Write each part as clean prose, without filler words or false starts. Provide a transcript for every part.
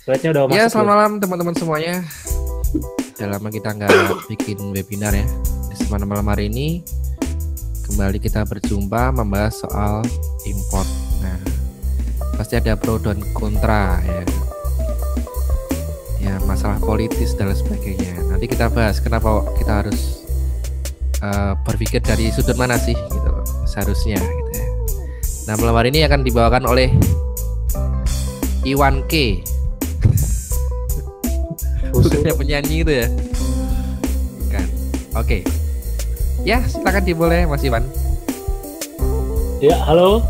Slide-nya udah Ya, masuk selamat belum? malam teman-teman semuanya. Udah lama kita nggak bikin webinar ya. Di kesempatan malam hari ini kembali kita berjumpa membahas soal import. Nah, pasti ada pro dan kontra ya. Ya, masalah politis dan sebagainya. Nanti kita bahas kenapa kita harus berpikir dari sudut mana sih gitu seharusnya gitu ya. Nah, malam hari ini akan dibawakan oleh Iwan K. Bukannya penyanyi itu ya? Bukan. Oke. Ya, silakan dimulai Mas Iwan. Ya, halo.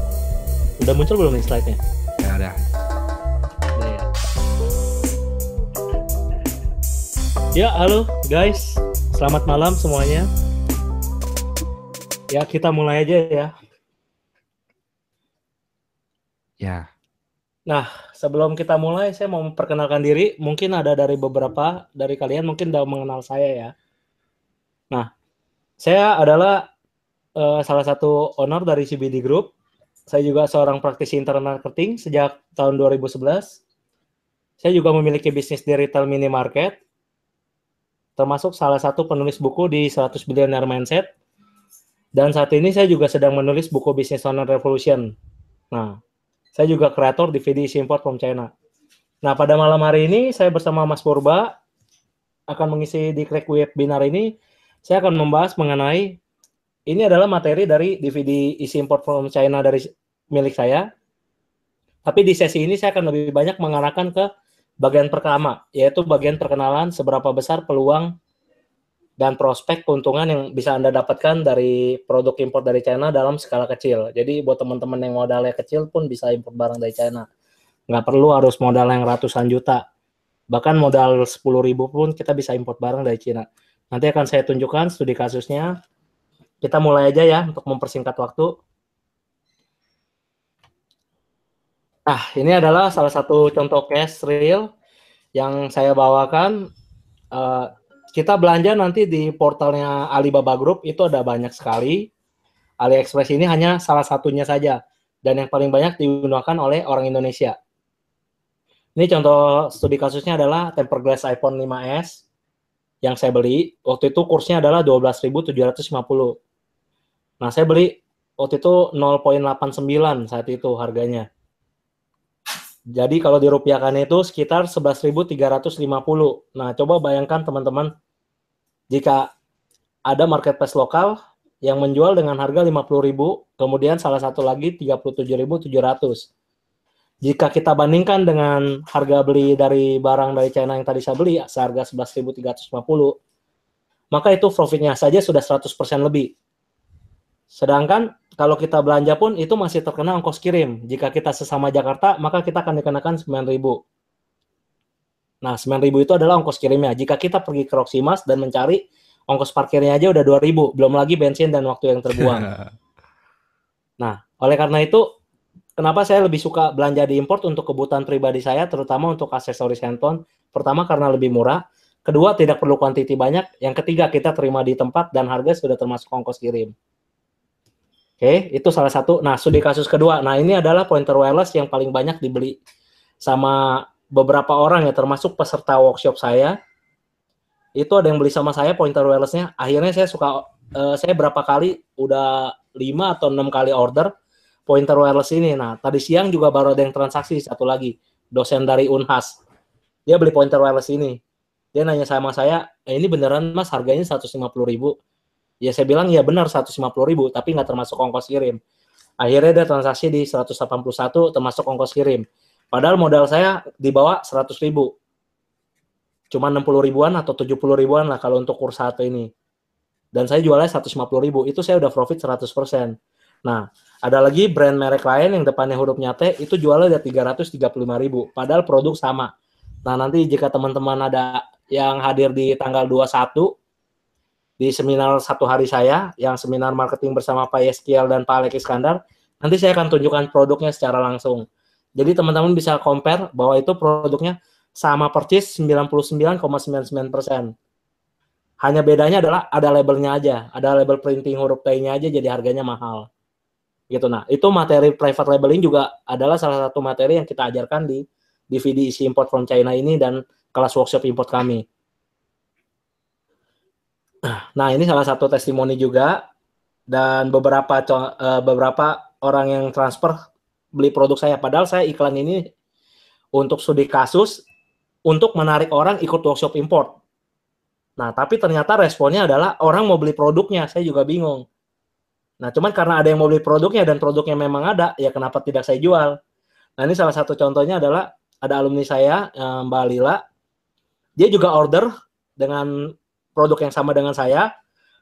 Udah muncul belum nih slide-nya? Ya udah. Ya, halo guys. Selamat malam semuanya. Ya, kita mulai aja ya. Ya. Nah, sebelum kita mulai, saya mau memperkenalkan diri. Mungkin ada dari beberapa dari kalian mungkin udah mengenal saya ya. Nah, saya adalah salah satu owner dari CBD Group. Saya juga seorang praktisi internet marketing sejak tahun 2011. Saya juga memiliki bisnis di retail minimarket, termasuk salah satu penulis buku di 100 Billionaire Mindset. Dan saat ini saya juga sedang menulis buku Business Owner Revolution. Nah, saya juga kreator DVD Import from China. Nah, pada malam hari ini saya bersama Mas Purba akan mengisi di Crack webinar ini. Saya akan membahas mengenai ini adalah materi dari DVD isi import from China dari milik saya. Tapi di sesi ini saya akan lebih banyak mengarahkan ke bagian pertama, yaitu bagian perkenalan seberapa besar peluang dan prospek keuntungan yang bisa Anda dapatkan dari produk impor dari China dalam skala kecil. Jadi buat teman-teman yang modalnya kecil pun bisa impor barang dari China. Nggak perlu harus modal yang ratusan juta. Bahkan modal 10.000 pun kita bisa import barang dari China. Nanti akan saya tunjukkan studi kasusnya. Kita mulai aja ya untuk mempersingkat waktu. Nah, ini adalah salah satu contoh case real yang saya bawakan. Kita belanja nanti di portalnya Alibaba Group, itu ada banyak sekali. AliExpress ini hanya salah satunya saja. Dan yang paling banyak digunakan oleh orang Indonesia. Ini contoh studi kasusnya adalah tempered glass iPhone 5s yang saya beli. Waktu itu kursnya adalah 12.750. Nah, saya beli waktu itu 0,89 saat itu harganya. Jadi kalau dirupiahkan itu sekitar 11.350. Nah, coba bayangkan teman-teman, jika ada marketplace lokal yang menjual dengan harga 50.000, kemudian salah satu lagi 37.700. Jika kita bandingkan dengan harga beli dari barang dari China yang tadi saya beli, seharga 11.350, maka itu profitnya saja sudah 100% lebih. Sedangkan kalau kita belanja pun itu masih terkena ongkos kirim. Jika kita sesama Jakarta, maka kita akan dikenakan 9.000. Nah, 9.000 itu adalah ongkos kirimnya. Jika kita pergi ke Roximas dan mencari, ongkos parkirnya aja udah 2.000, belum lagi bensin dan waktu yang terbuang. Nah, oleh karena itu, kenapa saya lebih suka belanja di import untuk kebutuhan pribadi saya, terutama untuk aksesoris handphone. Pertama, karena lebih murah. Kedua, tidak perlu kuantiti banyak. Yang ketiga, kita terima di tempat dan harga sudah termasuk ongkos kirim. Oke, itu salah satu. Nah, studi kasus kedua. Nah, ini adalah pointer wireless yang paling banyak dibeli sama beberapa orang ya, termasuk peserta workshop saya. Itu ada yang beli sama saya pointer wirelessnya. Akhirnya saya berapa kali, udah 5 atau 6 kali order pointer wireless ini. Nah, tadi siang juga baru ada yang transaksi satu lagi, dosen dari Unhas. Dia beli pointer wireless ini. Dia nanya sama saya, ini beneran Mas harganya 150.000? Ya saya bilang ya benar 150.000, tapi nggak termasuk ongkos kirim. Akhirnya dia transaksi di 181 termasuk ongkos kirim. Padahal modal saya di bawah 100.000. Cuma 60 ribuan atau 70 ribuan lah kalau untuk kurs satu ini. Dan saya jualnya 150.000, itu saya udah profit 100%. Nah, ada lagi brand merek lain yang depannya hurufnya T, itu jualnya udah 335.000, padahal produk sama. Nah, nanti jika teman-teman ada yang hadir di tanggal 21, di seminar satu hari saya, yang seminar marketing bersama Pak Yeskiel dan Pak Alek Iskandar, nanti saya akan tunjukkan produknya secara langsung. Jadi teman-teman bisa compare bahwa itu produknya sama persis 99,99%. Hanya bedanya adalah ada labelnya aja, ada label printing huruf T-nya aja, jadi harganya mahal. Gitu. Nah, itu materi private labeling juga adalah salah satu materi yang kita ajarkan di DVD isi import from China ini dan kelas workshop import kami. Nah, ini salah satu testimoni juga, dan beberapa orang yang transfer beli produk saya. Padahal saya iklan ini untuk studi kasus, untuk menarik orang ikut workshop import. Nah, tapi ternyata responnya adalah orang mau beli produknya, saya juga bingung. Nah, cuman karena ada yang mau beli produknya dan produknya memang ada, ya kenapa tidak saya jual? Nah, ini salah satu contohnya adalah ada alumni saya, Mbak Lila, dia juga order dengan produk yang sama dengan saya,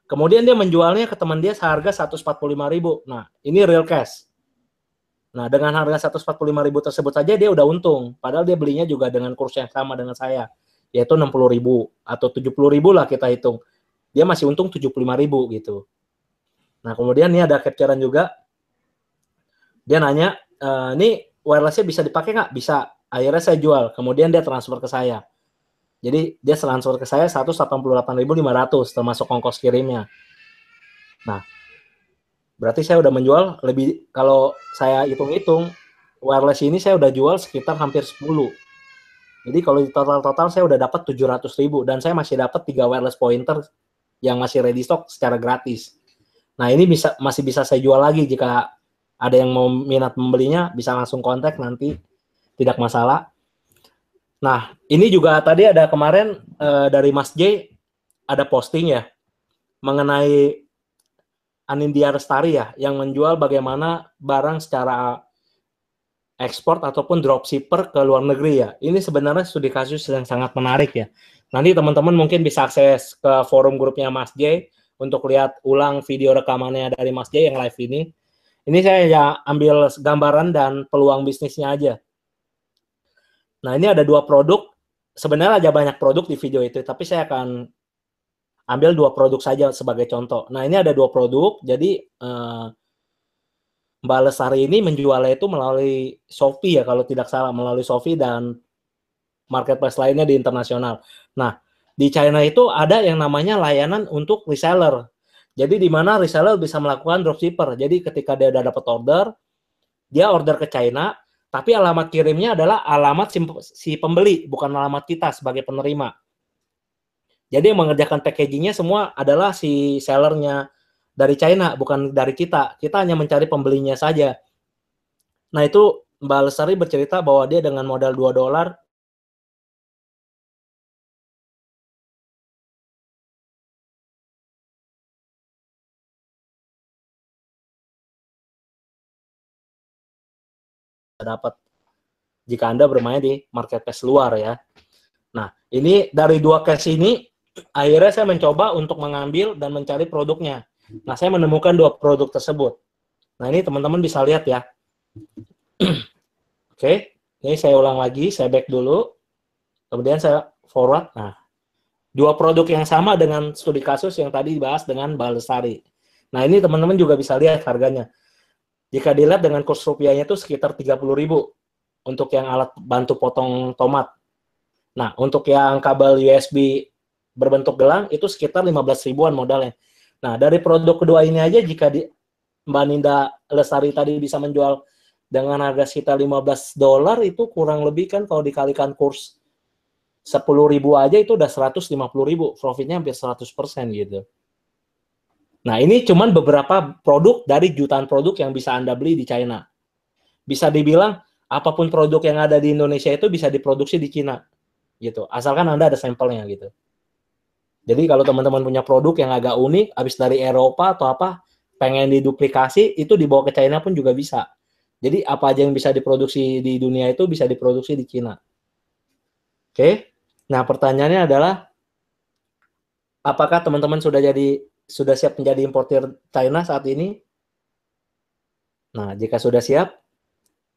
kemudian dia menjualnya ke teman dia seharga 145.000. Nah, ini real cash. Nah, dengan harga 145.000 tersebut saja dia udah untung, padahal dia belinya juga dengan kurs yang sama dengan saya, yaitu 60.000 atau 70.000 lah kita hitung. Dia masih untung 75.000 gitu. Nah, kemudian ini ada capturean juga. Dia nanya, ini wirelessnya bisa dipakai nggak? Bisa. Akhirnya saya jual. Kemudian dia transfer ke saya. Jadi dia transfer ke saya 188.500 termasuk ongkos kirimnya. Nah, berarti saya udah menjual lebih, kalau saya hitung-hitung, wireless ini saya udah jual sekitar hampir 10. Jadi kalau di total-total saya udah dapat 700.000 dan saya masih dapat 3 wireless pointer yang masih ready stock secara gratis. Nah, ini masih bisa saya jual lagi jika ada yang mau minat membelinya, bisa langsung kontak nanti, tidak masalah. Nah, ini juga tadi ada kemarin dari Mas J ada posting ya mengenai Anindya Lestari ya, yang menjual bagaimana barang secara ekspor ataupun dropshipper ke luar negeri ya. Ini sebenarnya studi kasus yang sangat menarik ya. Nanti teman-teman mungkin bisa akses ke forum grupnya Mas J untuk lihat ulang video rekamannya dari Mas J yang live ini. Ini saya ya ambil gambaran dan peluang bisnisnya aja. Nah, ini ada 2 produk. Sebenarnya ada banyak produk di video itu, tapi saya akan ambil 2 produk saja sebagai contoh. Nah, ini ada 2 produk. Jadi Mbak Lestari ini menjualnya itu melalui Shopee ya, kalau tidak salah, melalui Shopee dan marketplace lainnya di internasional. Nah, di China itu ada yang namanya layanan untuk reseller. Jadi di mana reseller bisa melakukan dropshipper. Jadi ketika dia udah dapat order, dia order ke China, tapi alamat kirimnya adalah alamat si pembeli, bukan alamat kita sebagai penerima. Jadi yang mengerjakan packagingnya semua adalah si sellernya dari China, bukan dari kita. Kita hanya mencari pembelinya saja. Nah, itu Mbak Lestari bercerita bahwa dia dengan modal $2 dapat jika Anda bermain di marketplace luar ya. Nah, ini dari 2 case ini akhirnya saya mencoba untuk mengambil dan mencari produknya. Nah, saya menemukan 2 produk tersebut. Nah, ini teman-teman bisa lihat ya. Oke, ini saya ulang lagi, saya back dulu. Kemudian saya forward. Nah, 2 produk yang sama dengan studi kasus yang tadi dibahas dengan Mbak Lestari. Nah, ini teman-teman juga bisa lihat harganya. Jika dilihat dengan kurs rupiahnya itu sekitar 30.000 untuk yang alat bantu potong tomat. Nah, untuk yang kabel USB berbentuk gelang itu sekitar 15 ribuan modalnya. Nah, dari produk kedua ini aja jika Mbak Ninda Lestari tadi bisa menjual dengan harga sekitar $15 itu kurang lebih kan kalau dikalikan kurs 10.000 aja itu udah 150.000, profitnya hampir 100% gitu. Nah, ini cuman beberapa produk dari jutaan produk yang bisa Anda beli di China. Bisa dibilang apapun produk yang ada di Indonesia itu bisa diproduksi di China gitu. Asalkan Anda ada sampelnya gitu. Jadi kalau teman-teman punya produk yang agak unik, habis dari Eropa atau apa, pengen diduplikasi, itu dibawa ke China pun juga bisa. Jadi apa aja yang bisa diproduksi di dunia itu bisa diproduksi di China. Oke. Nah, pertanyaannya adalah apakah teman-teman sudah siap menjadi importir China saat ini? Nah, jika sudah siap,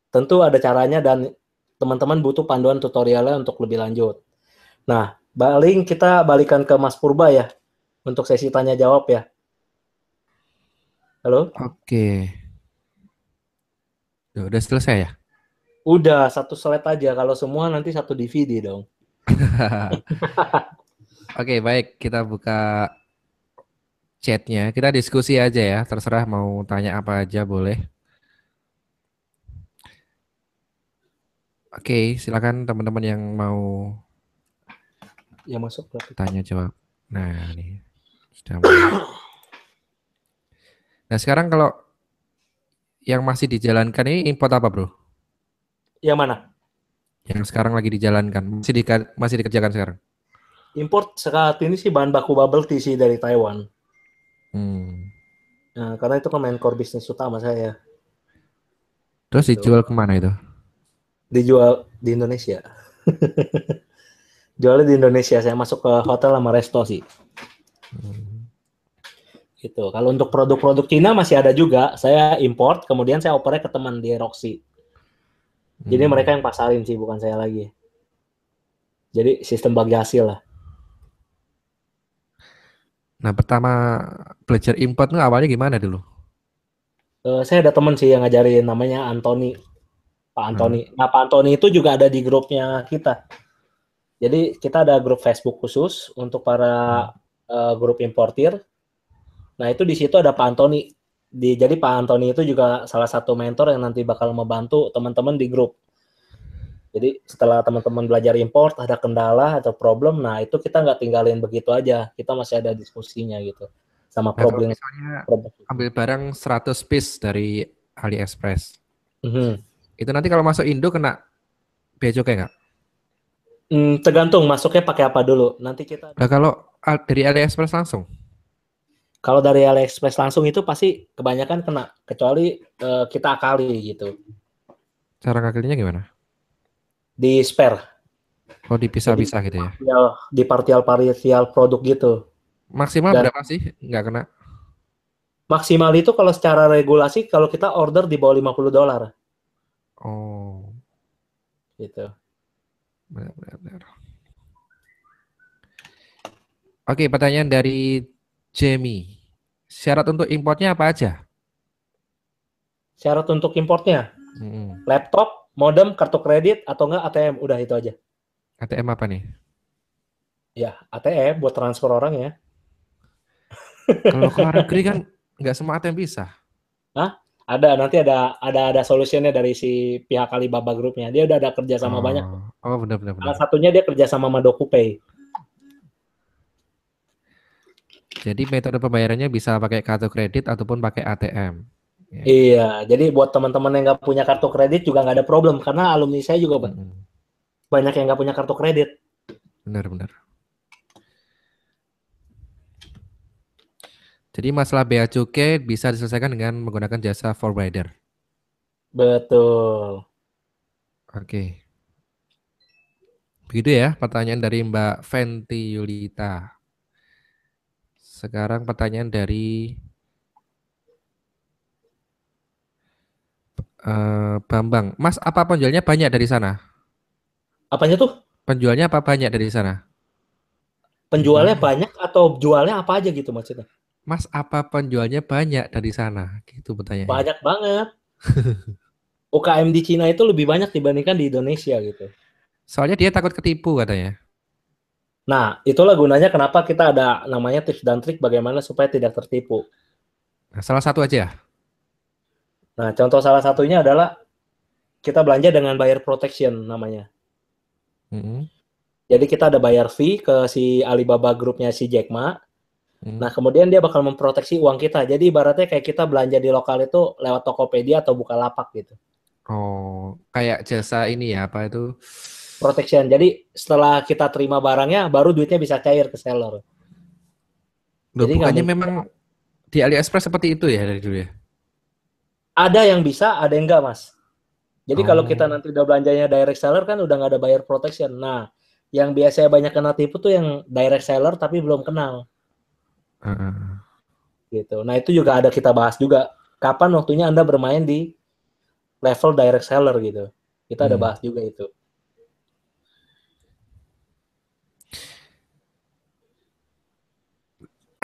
tentu ada caranya dan teman-teman butuh panduan tutorialnya untuk lebih lanjut. Nah, kita balikan ke Mas Purba ya, untuk sesi tanya jawab ya. Halo? Oke. Udah selesai ya? Udah, satu slide aja. Kalau semua nanti satu DVD dong. Oke, baik. Kita buka chatnya. Kita diskusi aja ya. Terserah mau tanya apa aja boleh. Oke, silakan teman-teman yang mau Yang masuk berapa? tanya jawab. Nah, nih sudah mulai. Nah, sekarang kalau yang masih dijalankan ini import apa, Bro? Yang mana? Yang sekarang lagi dijalankan, masih dikerjakan sekarang. Import saat ini sih bahan baku bubble tea sih dari Taiwan. Hmm. Nah, karena itu kan main core bisnis utama saya Terus gitu. dijual kemana itu? Dijual di Indonesia. Jualnya di Indonesia, saya masuk ke hotel sama resto sih. Hmm. Gitu. Kalau untuk produk-produk Cina masih ada juga, saya import, kemudian saya opernya ke teman di Roxy. Jadi mereka Hmm. yang pasarin sih, bukan saya lagi. Jadi sistem bagi hasil lah. Nah, pertama belajar import tuh awalnya gimana dulu? Saya ada teman sih yang ngajarin, namanya Anthony, Pak Anthony. Hah? Nah, Pak Anthony itu juga ada di grupnya kita. Jadi kita ada grup Facebook khusus untuk para Hmm. grup importir. Nah, itu di situ ada Pak Anthony. Jadi Pak Anthony itu juga salah satu mentor yang nanti bakal membantu teman-teman di grup. Jadi setelah teman-teman belajar import, ada kendala atau problem, nah itu kita nggak tinggalin begitu aja. Kita masih ada diskusinya gitu. Sama Nah, kalau problem. misalnya problem. ambil barang 100 piece dari AliExpress, Mhm. itu nanti kalau masuk Indo kena bea cukai nggak? Tergantung masuknya pakai apa dulu. Nanti kita Nah, kalau dari AliExpress langsung, kalau dari AliExpress langsung itu pasti kebanyakan kena, kecuali kita akali gitu. cara ngakalinya gimana? Di spare. Oh, Jadi dipisah-pisah gitu ya? di partial produk gitu. Maksimal Dan berapa sih? Nggak kena? maksimal itu kalau secara regulasi kalau kita order di bawah $50 Oh, gitu. benar-benar. Oke, pertanyaan dari Jamie. Syarat untuk importnya apa aja? Syarat untuk importnya Hmm. laptop, modem, kartu kredit atau enggak ATM, udah itu aja. ATM apa nih? Ya, ATM buat transfer orang ya. Kalau ke luar negeri kan nggak semua ATM bisa. Hah? Ada nanti ada solusinya dari si pihak Alibaba Grupnya. Dia udah ada kerja sama banyak. Oh, oh benar-benar benar. Salah satunya dia kerja sama DocuPay. Jadi metode pembayarannya bisa pakai kartu kredit ataupun pakai ATM. Ya, Iya, jadi buat teman-teman yang nggak punya kartu kredit juga nggak ada problem karena alumni saya juga mm-mm. banyak yang nggak punya kartu kredit. Benar-benar. Jadi masalah bea cukai bisa diselesaikan dengan menggunakan jasa forwarder. Betul. Oke. Begitu ya pertanyaan dari Mbak Fenty Yulita. Sekarang pertanyaan dari Bambang. Mas, apa penjualnya banyak dari sana? Apanya tuh? Penjualnya apa banyak dari sana? Penjualnya Penjualnya. banyak atau jualnya apa aja gitu maksudnya? Mas, apa penjualnya banyak dari sana? Gitu pertanyaannya. Banyak banget. UKM di Cina itu lebih banyak dibandingkan di Indonesia gitu. Soalnya dia takut ketipu katanya. Nah, itulah gunanya kenapa kita ada namanya tips dan trik bagaimana supaya tidak tertipu. Nah, salah satu aja. Nah, contoh salah satunya adalah kita belanja dengan buyer protection namanya. Mm-mm, Jadi kita ada bayar fee ke si Alibaba grupnya si Jack Ma. Nah, mm. kemudian dia bakal memproteksi uang kita. Jadi ibaratnya kayak kita belanja di lokal itu lewat Tokopedia atau Bukalapak gitu. Oh, kayak jasa ini ya, apa itu? Protection. Jadi setelah kita terima barangnya, baru duitnya bisa cair ke seller. Loh, Jadi nggak bukannya mungkin. memang di AliExpress seperti itu ya dari dulu ya? Ada yang bisa, ada yang nggak, Mas. Jadi kalau kita Oh, nanti udah belanjanya direct seller kan udah nggak ada buyer protection. Nah, yang biasanya banyak kena tipu tuh yang direct seller tapi belum kenal heeh. gitu. Nah, itu juga ada kita bahas juga. Kapan waktunya Anda bermain di level direct seller gitu. Kita ada Hmm. bahas juga itu.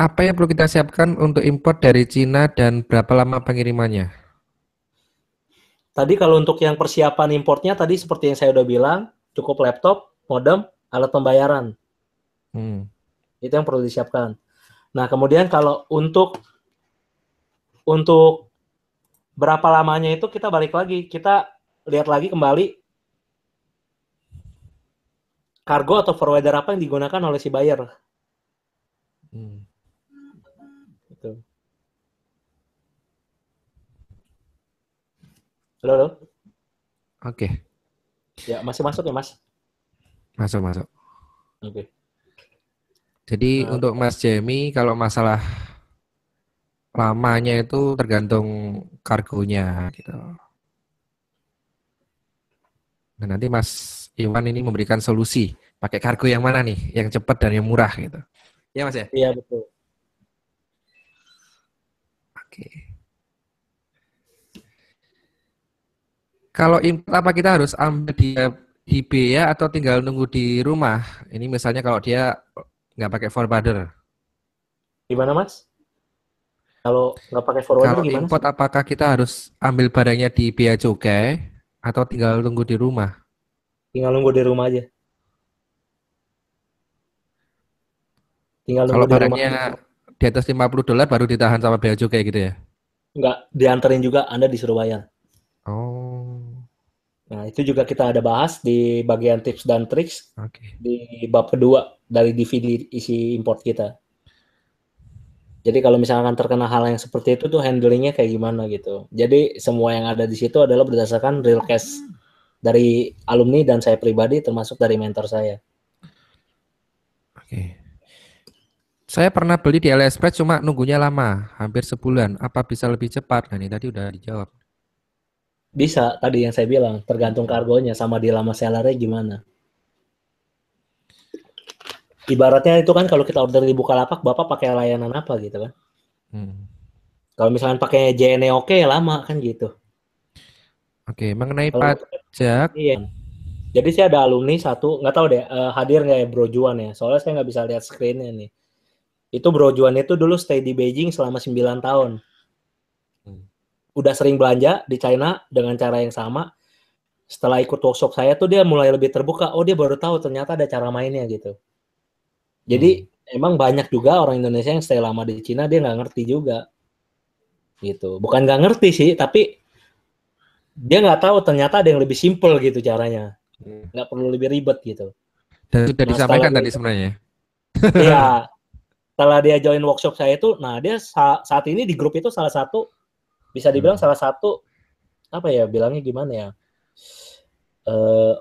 Apa yang perlu kita siapkan untuk import dari Cina dan berapa lama pengirimannya? Tadi kalau untuk yang persiapan importnya tadi seperti yang saya udah bilang, cukup laptop, modem, alat pembayaran. Hmm. Itu yang perlu disiapkan. Nah, kemudian kalau untuk berapa lamanya itu kita balik lagi, kita lihat lagi kembali kargo atau forwarder apa yang digunakan oleh si buyer. Hmm. Gitu. Halo, halo? Oke, Ya, masih masuk ya, Mas? masuk masuk. Oke. Jadi Nah, untuk Mas Jamie kalau masalah lamanya itu tergantung kargonya gitu. Nah, nanti Mas Iwan ini memberikan solusi. Pakai kargo yang mana nih? Yang cepat dan yang murah gitu. Ya Mas ya? iya betul. Oke. Kalau import apa kita harus ambil di ya atau tinggal nunggu di rumah? Ini misalnya kalau dia nggak pakai forwarder. Gimana, Mas? Kalau nggak pakai forwarder Kalau gimana import sih? apakah kita harus ambil barangnya di bea cukai atau tinggal tunggu di rumah? Tinggal nunggu di rumah aja. Tinggal Kalau nunggu di rumah aja. barangnya di atas $50 baru ditahan sama bea cukai gitu ya? Nggak dianterin juga, Anda disuruh bayar. Oh, Nah, itu juga kita ada bahas di bagian tips dan triks oke. di bab kedua dari DVD isi import kita. Jadi kalau misalkan terkena hal yang seperti itu tuh handlingnya kayak gimana gitu. Jadi semua yang ada di situ adalah berdasarkan real case dari alumni dan saya pribadi termasuk dari mentor saya. Oke. Saya pernah beli di AliExpress cuma nunggunya lama, hampir sebulan. Apa bisa lebih cepat? Nah, ini tadi udah dijawab. Bisa tadi yang saya bilang tergantung kargonya sama di lama sellernya gimana. Ibaratnya itu kan kalau kita order di Bukalapak, Bapak pakai layanan apa gitu kan. Hmm. Kalau misalkan pakai JNE oke lama kan gitu. Oke, mengenai Kalau pajak, iya. Jadi saya ada alumni satu, nggak tahu deh hadir nggak ya Bro Juan ya. Soalnya saya nggak bisa lihat screen-nya nih. Itu Bro Juan itu dulu stay di Beijing selama 9 tahun. hmm. Udah sering belanja di China dengan cara yang sama. Setelah ikut workshop saya tuh dia mulai lebih terbuka. Oh dia baru tahu ternyata ada cara mainnya gitu. Hmm. Jadi emang banyak juga orang Indonesia yang stay lama di Cina dia nggak ngerti juga gitu. Bukan nggak ngerti sih, tapi dia nggak tahu ternyata ada yang lebih simple gitu caranya. Hmm. Nggak perlu lebih ribet gitu. Dan sudah Nah setelah disampaikan dia, tadi sebenarnya. iya, setelah dia join workshop saya itu, nah dia saat ini di grup itu salah satu, bisa dibilang Hmm. salah satu, apa ya, bilangnya gimana ya, eh,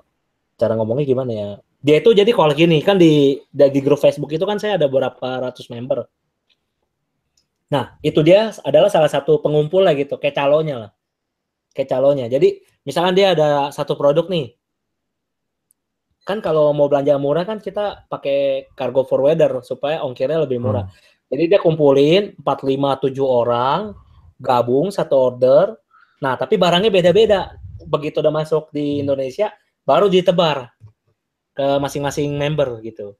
cara ngomongnya gimana ya, dia itu jadi kalau gini, kan di grup Facebook itu kan saya ada beberapa ratus member, nah itu dia adalah salah satu pengumpul lah gitu, kayak calonnya, jadi misalkan dia ada satu produk nih, kan kalau mau belanja murah kan kita pakai cargo forwarder supaya ongkirnya lebih murah. Hmm. Jadi dia kumpulin 4, 5, 7 orang, gabung satu order. Nah, tapi barangnya beda-beda. Begitu udah masuk di Indonesia, baru ditebar ke masing-masing member gitu.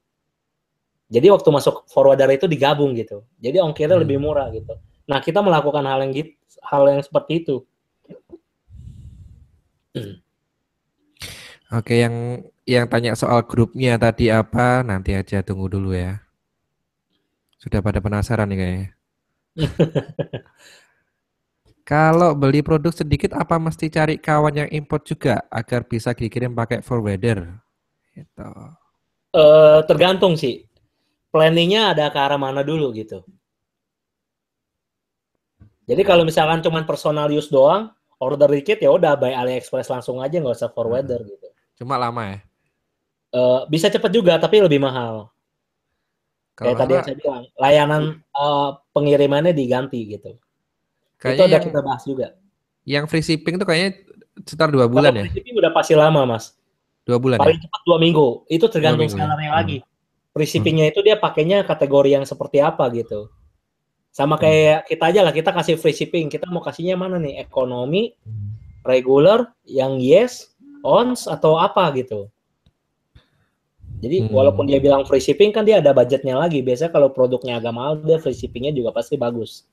Jadi waktu masuk forwarder itu digabung gitu. Jadi ongkirnya lebih Hmm. murah gitu. Nah, kita melakukan hal yang seperti itu. Oke, yang tanya soal grupnya tadi apa, nanti aja tunggu dulu ya. Sudah pada penasaran nih kayaknya. Kalau beli produk sedikit, apa mesti cari kawan yang import juga agar bisa dikirim pakai forwarder? Gitu. Tergantung sih. Planningnya ada ke arah mana dulu gitu. Jadi kalau misalkan cuma personal use doang, order dikit ya udah by AliExpress langsung aja, nggak usah forwarder gitu. Cuma lama ya. Bisa cepet juga tapi lebih mahal. Kalau Kayak nggak tadi yang salah, saya bilang, layanan pengirimannya diganti gitu. Itu kayaknya ada yang kita bahas juga. yang free shipping tuh kayaknya sekitar 2 bulan Kalau ya. free shipping udah pasti lama mas. 2 bulan ya. Paling cepat 2 minggu. Itu Dua tergantung minggu ya. sellernya Hmm. lagi. Free Hmm. shippingnya itu dia pakainya kategori yang seperti apa gitu. Sama Hmm. kayak kita aja lah, kita kasih free shipping. Kita mau kasihnya mana nih? Ekonomi, Hmm. regular, yang yes, ons, atau apa gitu. Jadi walaupun dia Hmm. bilang free shipping kan dia ada budgetnya lagi. Biasanya kalau produknya agak mahal dia free shippingnya juga pasti bagus.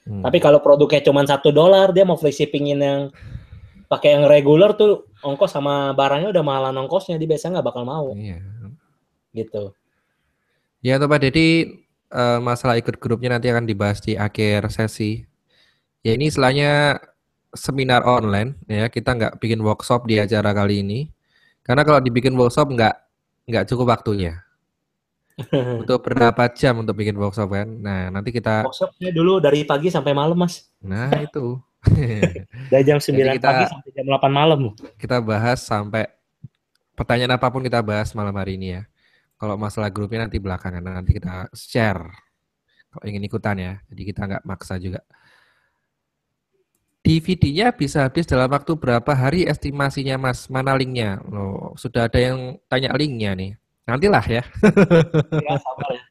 Tapi Hmm. kalau produknya cuma $1 dia mau free shippingin yang pakai yang regular tuh ongkos sama barangnya udah mahalan ongkosnya dia biasanya nggak bakal mau Iya. gitu. Ya, tuh Pak Dedi, masalah ikut grupnya nanti akan dibahas di akhir sesi. Ya, ini istilahnya seminar online ya. Kita nggak bikin workshop di acara kali ini. Karena kalau dibikin workshop nggak cukup waktunya. Butuh berapa jam untuk bikin workshop kan? Nah, nanti kita, Workshopnya dulu dari pagi sampai malam, Mas. nah itu. Dari jam Jadi 9 pagi sampai jam 8 malam. kita bahas sampai pertanyaan apapun kita bahas malam hari ini ya. Kalau masalah grupnya nanti belakangan, nanti kita share. Kalau ingin ikutan ya, jadi kita nggak maksa juga. DVD-nya bisa habis dalam waktu berapa hari estimasinya Mas? Mana linknya? Loh, sudah ada yang tanya linknya nih. Nantilah ya. Ya, sabar ya.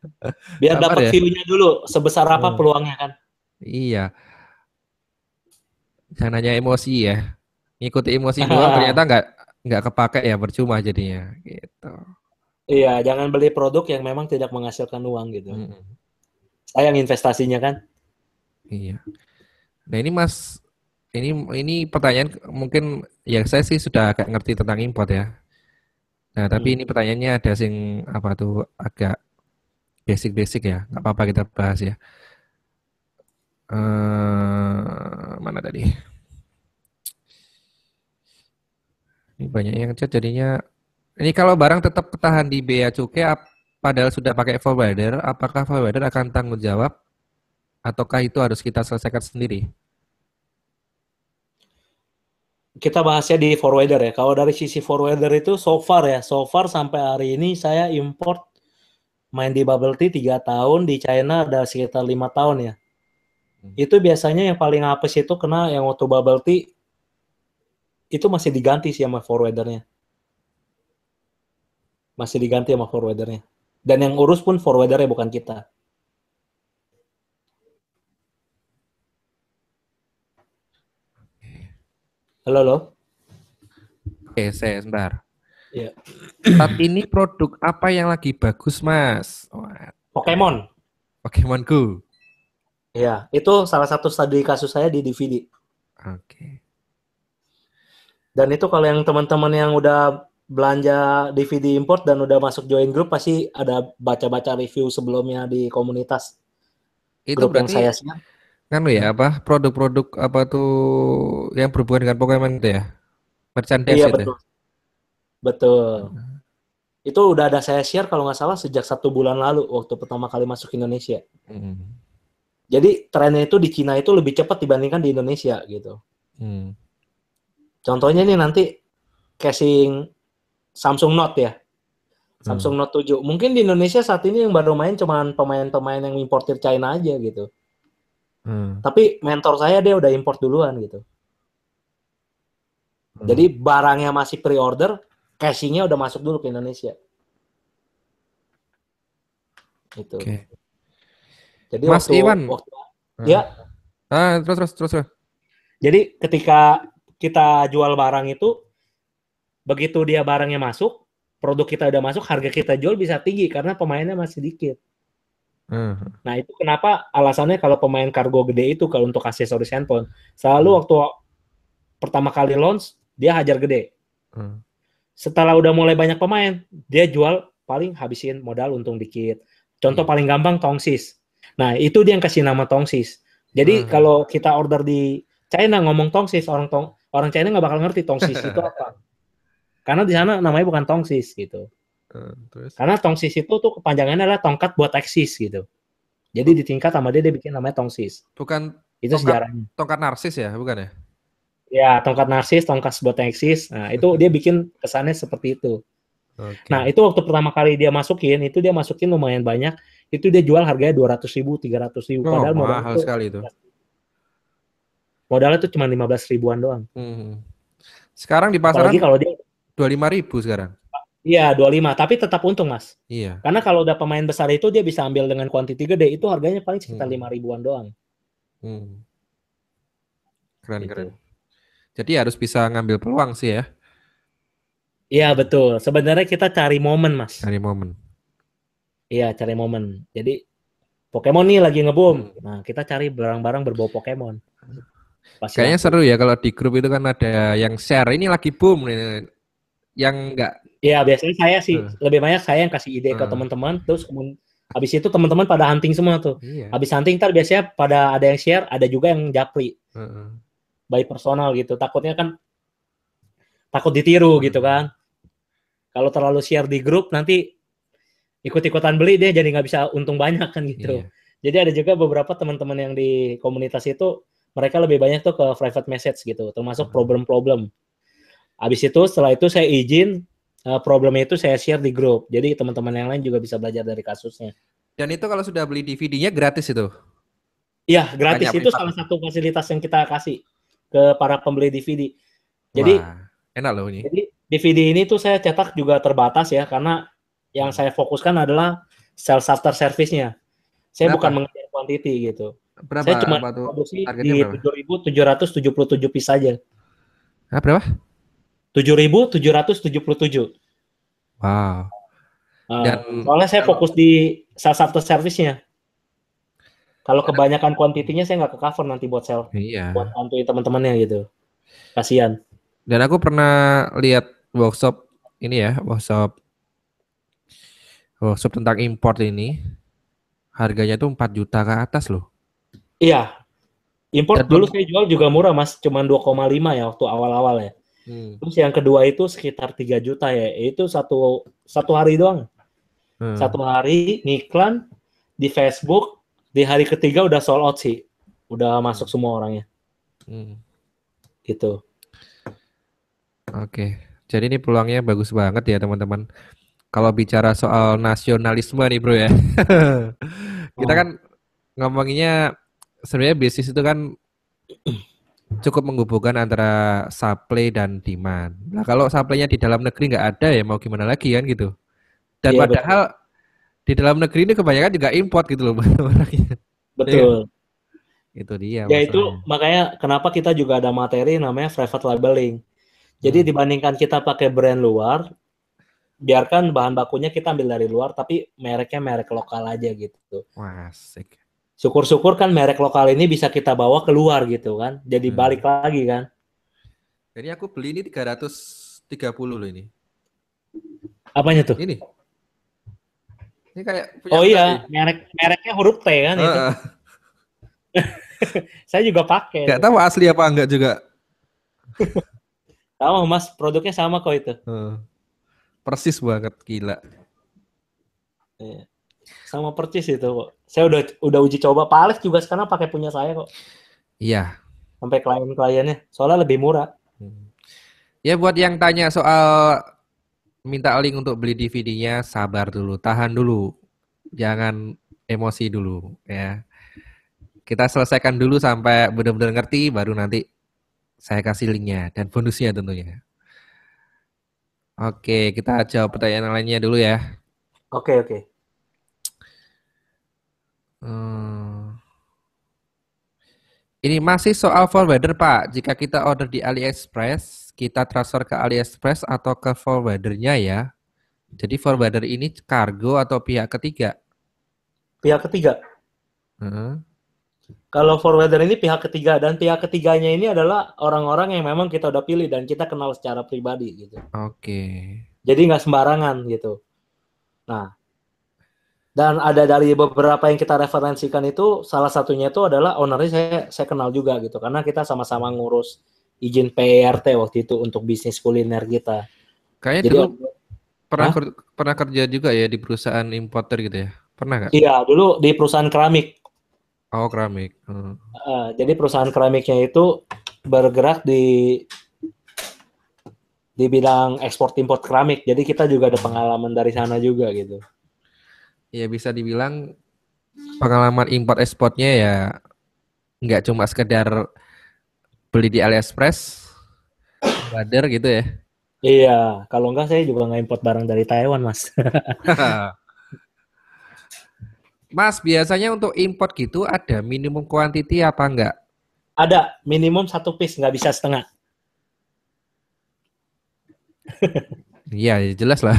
Biar Sabar dapat ya. view-nya dulu, sebesar apa Hmm. peluangnya kan. Iya, jangan nanya emosi ya. Ngikuti emosi doang ternyata nggak kepake ya, percuma jadinya. Gitu. Iya, jangan beli produk yang memang tidak menghasilkan uang gitu. Mm-mm. Sayang investasinya kan. Iya. Nah ini Mas, ini pertanyaan mungkin ya saya sih sudah agak ngerti tentang import ya. Nah tapi Hmm. ini pertanyaannya ada sing apa tuh agak basic-basic ya. Nggak apa-apa kita bahas ya. Mana tadi? Ini banyak yang chat jadinya. Ini kalau barang tetap ketahan di bea cukai, padahal sudah pakai forwarder, apakah forwarder akan tanggung jawab ataukah itu harus kita selesaikan sendiri? Kita bahasnya di forwarder ya. Kalau dari sisi forwarder itu so far ya, so far sampai hari ini saya import main di bubble tea 3 tahun, di China ada sekitar 5 tahun ya. Itu biasanya yang paling apes itu kena yang waktu bubble tea itu masih diganti sih sama forwardernya. Masih diganti sama forwardernya. Dan yang urus pun forwardernya bukan kita. Halo, halo. Oke, saya sebentar. Iya. Saat ini produk apa yang lagi bagus, Mas? Wah, Pokemon. Pokemon Go. Iya, itu salah satu studi kasus saya di DVD. Oke. Dan itu kalau yang teman-teman yang udah belanja DVD import dan udah masuk join group pasti ada baca-baca review sebelumnya di komunitas Itu grup yang berarti saya share. kan ya apa produk-produk apa tuh yang berhubungan dengan Pokemon itu ya? Merchandise Iya itu. betul, betul. Itu udah ada saya share kalau nggak salah sejak 1 bulan lalu waktu pertama kali masuk Indonesia. Hmm. Jadi trennya itu di Cina itu lebih cepat dibandingkan di Indonesia gitu. Hmm. Contohnya nih nanti casing Samsung Note ya. Hmm. Samsung Note 7. Mungkin di Indonesia saat ini yang baru main cuman pemain-pemain yang importir China aja gitu. Hmm. Tapi mentor saya dia udah import duluan gitu. Hmm. Jadi barangnya masih pre-order, cashingnya udah masuk dulu ke Indonesia. Gitu. Oke. Jadi Mas waktu Iwan. ya, Terus. jadi ketika kita jual barang itu begitu dia barangnya masuk, produk kita udah masuk, harga kita jual bisa tinggi karena pemainnya masih dikit. Hmm. Nah, itu kenapa alasannya kalau pemain kargo gede itu kalau untuk aksesoris handphone, selalu Hmm. waktu pertama kali launch dia hajar gede. Hmm. Setelah udah mulai banyak pemain, dia jual paling habisin modal untung dikit. Contoh Iya. paling gampang Tongsis. Nah, itu dia yang kasih nama Tongsis. Jadi kalau kita order di China ngomong Tongsis, orang China nggak bakal ngerti Tongsis itu apa. Karena di sana namanya bukan Tongsis gitu. Terus. Karena Tongsis itu tuh kepanjangannya adalah tongkat buat eksis gitu. Jadi ditingkat sama dia bikin namanya Tongsis. Bukan Itu sejarahnya. tongkat narsis ya, bukan ya? Ya, tongkat narsis, tongkat buat eksis. Nah, itu dia bikin kesannya seperti itu. Oke. Nah, itu waktu pertama kali dia masukin lumayan banyak. Itu dia jual harganya 200.000, 300.000. Oh, Padahal mahal sekali itu. Modalnya tuh cuma 15 ribuan doang. Sekarang di pasaran Apalagi kalau dia 25.000 sekarang. Iya, 25, tapi tetap untung, Mas. Iya. Karena kalau udah pemain besar itu dia bisa ambil dengan kuantiti gede, itu harganya paling sekitar 5 ribuan doang. Keren. Gitu. Jadi harus bisa ngambil peluang sih ya. Iya, betul. Sebenarnya kita cari momen, Mas. Cari momen. Iya, cari momen. Jadi Pokemon nih lagi nge-boom. Nah, kita cari barang-barang berbau Pokemon. Pasti Kayaknya laku. seru ya kalau di grup itu kan ada yang share, ini lagi boom nih. Yang enggak. Iya, biasanya saya sih lebih banyak saya yang kasih ide ke teman-teman, terus habis itu teman-teman pada hunting semua tuh. Iya. Habis hunting ntar biasanya pada ada yang share, ada juga yang japri. By personal gitu. Takutnya kan takut ditiru gitu kan. Kalau terlalu share di grup nanti ikut-ikutan beli dia jadi nggak bisa untung banyak kan gitu. Iya. Jadi ada juga beberapa teman-teman yang di komunitas itu mereka lebih banyak tuh ke private message gitu, termasuk problem-problem. Habis itu setelah itu saya izin problemnya itu saya share di grup. Jadi teman-teman yang lain juga bisa belajar dari kasusnya. Dan itu kalau sudah beli DVD-nya gratis itu. Iya, gratis Banyak itu privat. salah satu fasilitas yang kita kasih ke para pembeli DVD. Jadi Wah, enak loh ini. Jadi DVD ini tuh saya cetak juga terbatas ya, karena yang saya fokuskan adalah sales after service-nya. Saya bukan Berapa? mengejar quantity gitu. Berapa Saya cuma apa tuh produksi targetnya di berapa? 7.777 piece saja. Ah, berapa? 7.777. Wow. Dan Soalnya saya kalau fokus di sales after service-nya. Kalau kebanyakan kuantitinya saya nggak ke cover nanti buat sell, buat iya. bantuin teman-temannya gitu. Kasihan. Dan aku pernah lihat workshop ini ya, workshop tentang import ini. Harganya tuh 4 juta ke atas loh. Iya, Dan import dulu saya jual juga murah Mas, cuma 2,5 ya waktu awal-awal ya. hmm, Terus yang kedua itu sekitar 3 juta ya. Itu satu hari doang. hmm, Satu hari ngiklan di Facebook, di hari ketiga udah sold out sih. Udah masuk hmm, semua orangnya. hmm. Gitu. Oke. Jadi ini peluangnya bagus banget ya teman-teman. Kalau bicara soal nasionalisme nih bro ya. Kita Nah, kan ngomonginnya sebenarnya bisnis itu kan cukup menghubungkan antara supply dan demand. Nah kalau supply-nya di dalam negeri nggak ada ya mau gimana lagi kan gitu. Dan iya betul. padahal di dalam negeri ini kebanyakan juga import gitu loh barang-barangnya. Iya kan? Betul. Itu dia Ya itu masalahnya. makanya kenapa kita juga ada materi namanya private labeling. Jadi Hmm. dibandingkan kita pakai brand luar, biarkan bahan bakunya kita ambil dari luar, tapi mereknya merek lokal aja gitu. Wah, asik. Syukur-syukur kan merek lokal ini bisa kita bawa keluar gitu kan. Jadi balik Hmm. lagi kan. Jadi aku beli ini 330 loh ini. Apanya tuh? Ini. Ini kayak punya Oh enggak nih? iya, mereknya huruf T kan itu. Heeh. Saya juga pakai Nggak itu. tahu asli apa enggak juga. Sama Mas, produknya sama kok itu. Heeh. Persis banget gila. Iya. Sama persis itu kok. Saya udah uji coba. Pak Alex juga sekarang pakai punya saya kok. Iya. Sampai klien-kliennya. Soalnya lebih murah. Hmm. Ya buat yang tanya soal minta link untuk beli DVD-nya, sabar dulu, tahan dulu. Jangan emosi dulu ya. Kita selesaikan dulu sampai benar-benar ngerti baru nanti saya kasih linknya dan bonusnya tentunya. Oke, kita jawab pertanyaan lainnya dulu ya. Oke, oke. Hmm. Ini masih soal forwarder, Pak. Jika kita order di AliExpress, kita transfer ke AliExpress atau ke forwardernya ya. Jadi forwarder ini kargo atau pihak ketiga? Pihak ketiga. Heeh. Kalau forwarder ini pihak ketiga. Dan pihak ketiganya ini adalah orang-orang yang memang kita udah pilih dan kita kenal secara pribadi gitu. Oke. Jadi nggak sembarangan gitu. Nah, dan ada dari beberapa yang kita referensikan itu, salah satunya itu adalah ownernya saya kenal juga gitu. Karena kita sama-sama ngurus izin PRT waktu itu untuk bisnis kuliner kita. Kayaknya Jadi, dulu pernah hah? pernah kerja juga ya di perusahaan importer gitu ya. Pernah nggak? Iya, dulu di perusahaan keramik. Oh, keramik. Jadi perusahaan keramiknya itu bergerak di bidang ekspor impor keramik. Jadi kita juga ada pengalaman dari sana juga gitu. Ya bisa dibilang pengalaman import ekspornya ya nggak cuma sekedar beli di AliExpress, order gitu ya. Iya, kalau enggak saya juga nggak import barang dari Taiwan, Mas. Mas, biasanya untuk import gitu ada minimum quantity apa enggak? Ada minimum satu piece, nggak bisa setengah. Iya, ya jelas lah.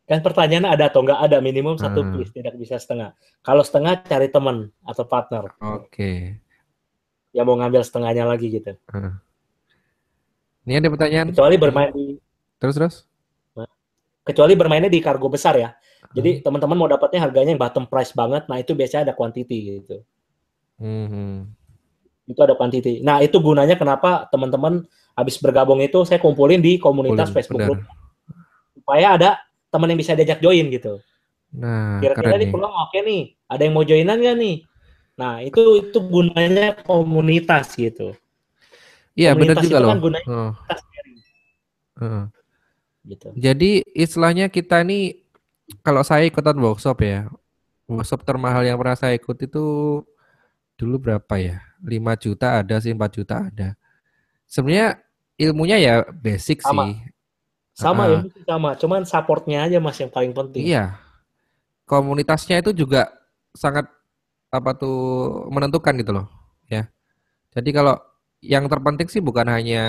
Kan pertanyaannya ada atau nggak ada minimum satu Hmm, piece, tidak bisa setengah. Kalau setengah cari teman atau partner oke. yang mau ngambil setengahnya lagi gitu. Hmm. Ini ada pertanyaan Kecuali yang bermain di terus terus. kecuali bermainnya di kargo besar ya. Hmm. Jadi teman-teman mau dapatnya harganya yang bottom price banget, nah itu biasanya ada quantity gitu. Hmm. Itu ada quantity. Nah, itu gunanya kenapa teman-teman habis bergabung itu saya kumpulin di komunitas Kumpulin, Facebook benar. group supaya ada teman yang bisa diajak join gitu. Nah, Kira-kira keren nih nih. peluang oke nih, ada yang mau joinan nggak nih? Nah, itu gunanya komunitas gitu. Iya, benar Komunitas juga itu loh. kan gunanya Heeh, kita sharing heeh. gitu. Jadi istilahnya kita nih, kalau saya ikutan workshop ya, workshop termahal yang pernah saya ikut itu dulu berapa ya? 5 juta ada sih, 4 juta ada. Sebenarnya ilmunya ya basic Sama, sih. sama Heeh. ilmu sih sama, cuman supportnya aja mas yang paling penting. Iya, komunitasnya itu juga sangat apa tuh menentukan gitu loh. Ya. Jadi kalau yang terpenting sih bukan hanya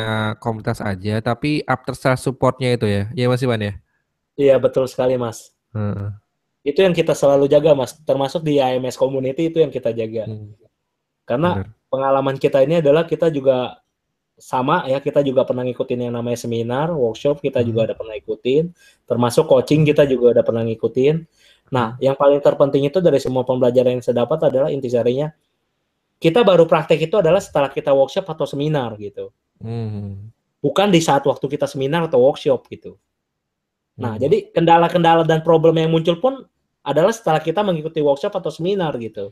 komunitas aja, tapi after sales supportnya itu ya. Iya Mas Iwan ya. Iya betul sekali mas. Heeh. Itu yang kita selalu jaga mas, termasuk di AMS Community itu yang kita jaga. Hmm, Karena bener. pengalaman kita ini adalah kita juga sama ya, kita juga pernah ngikutin yang namanya seminar, workshop kita Hmm, juga ada pernah ikutin, termasuk coaching kita juga ada pernah ngikutin. Nah, hmm, yang paling terpenting itu dari semua pembelajaran yang saya dapat adalah intisarinya kita baru praktek itu adalah setelah kita workshop atau seminar gitu. hmm, Bukan di saat waktu kita seminar atau workshop gitu. Nah, hmm. jadi kendala-kendala dan problem yang muncul pun adalah setelah kita mengikuti workshop atau seminar gitu.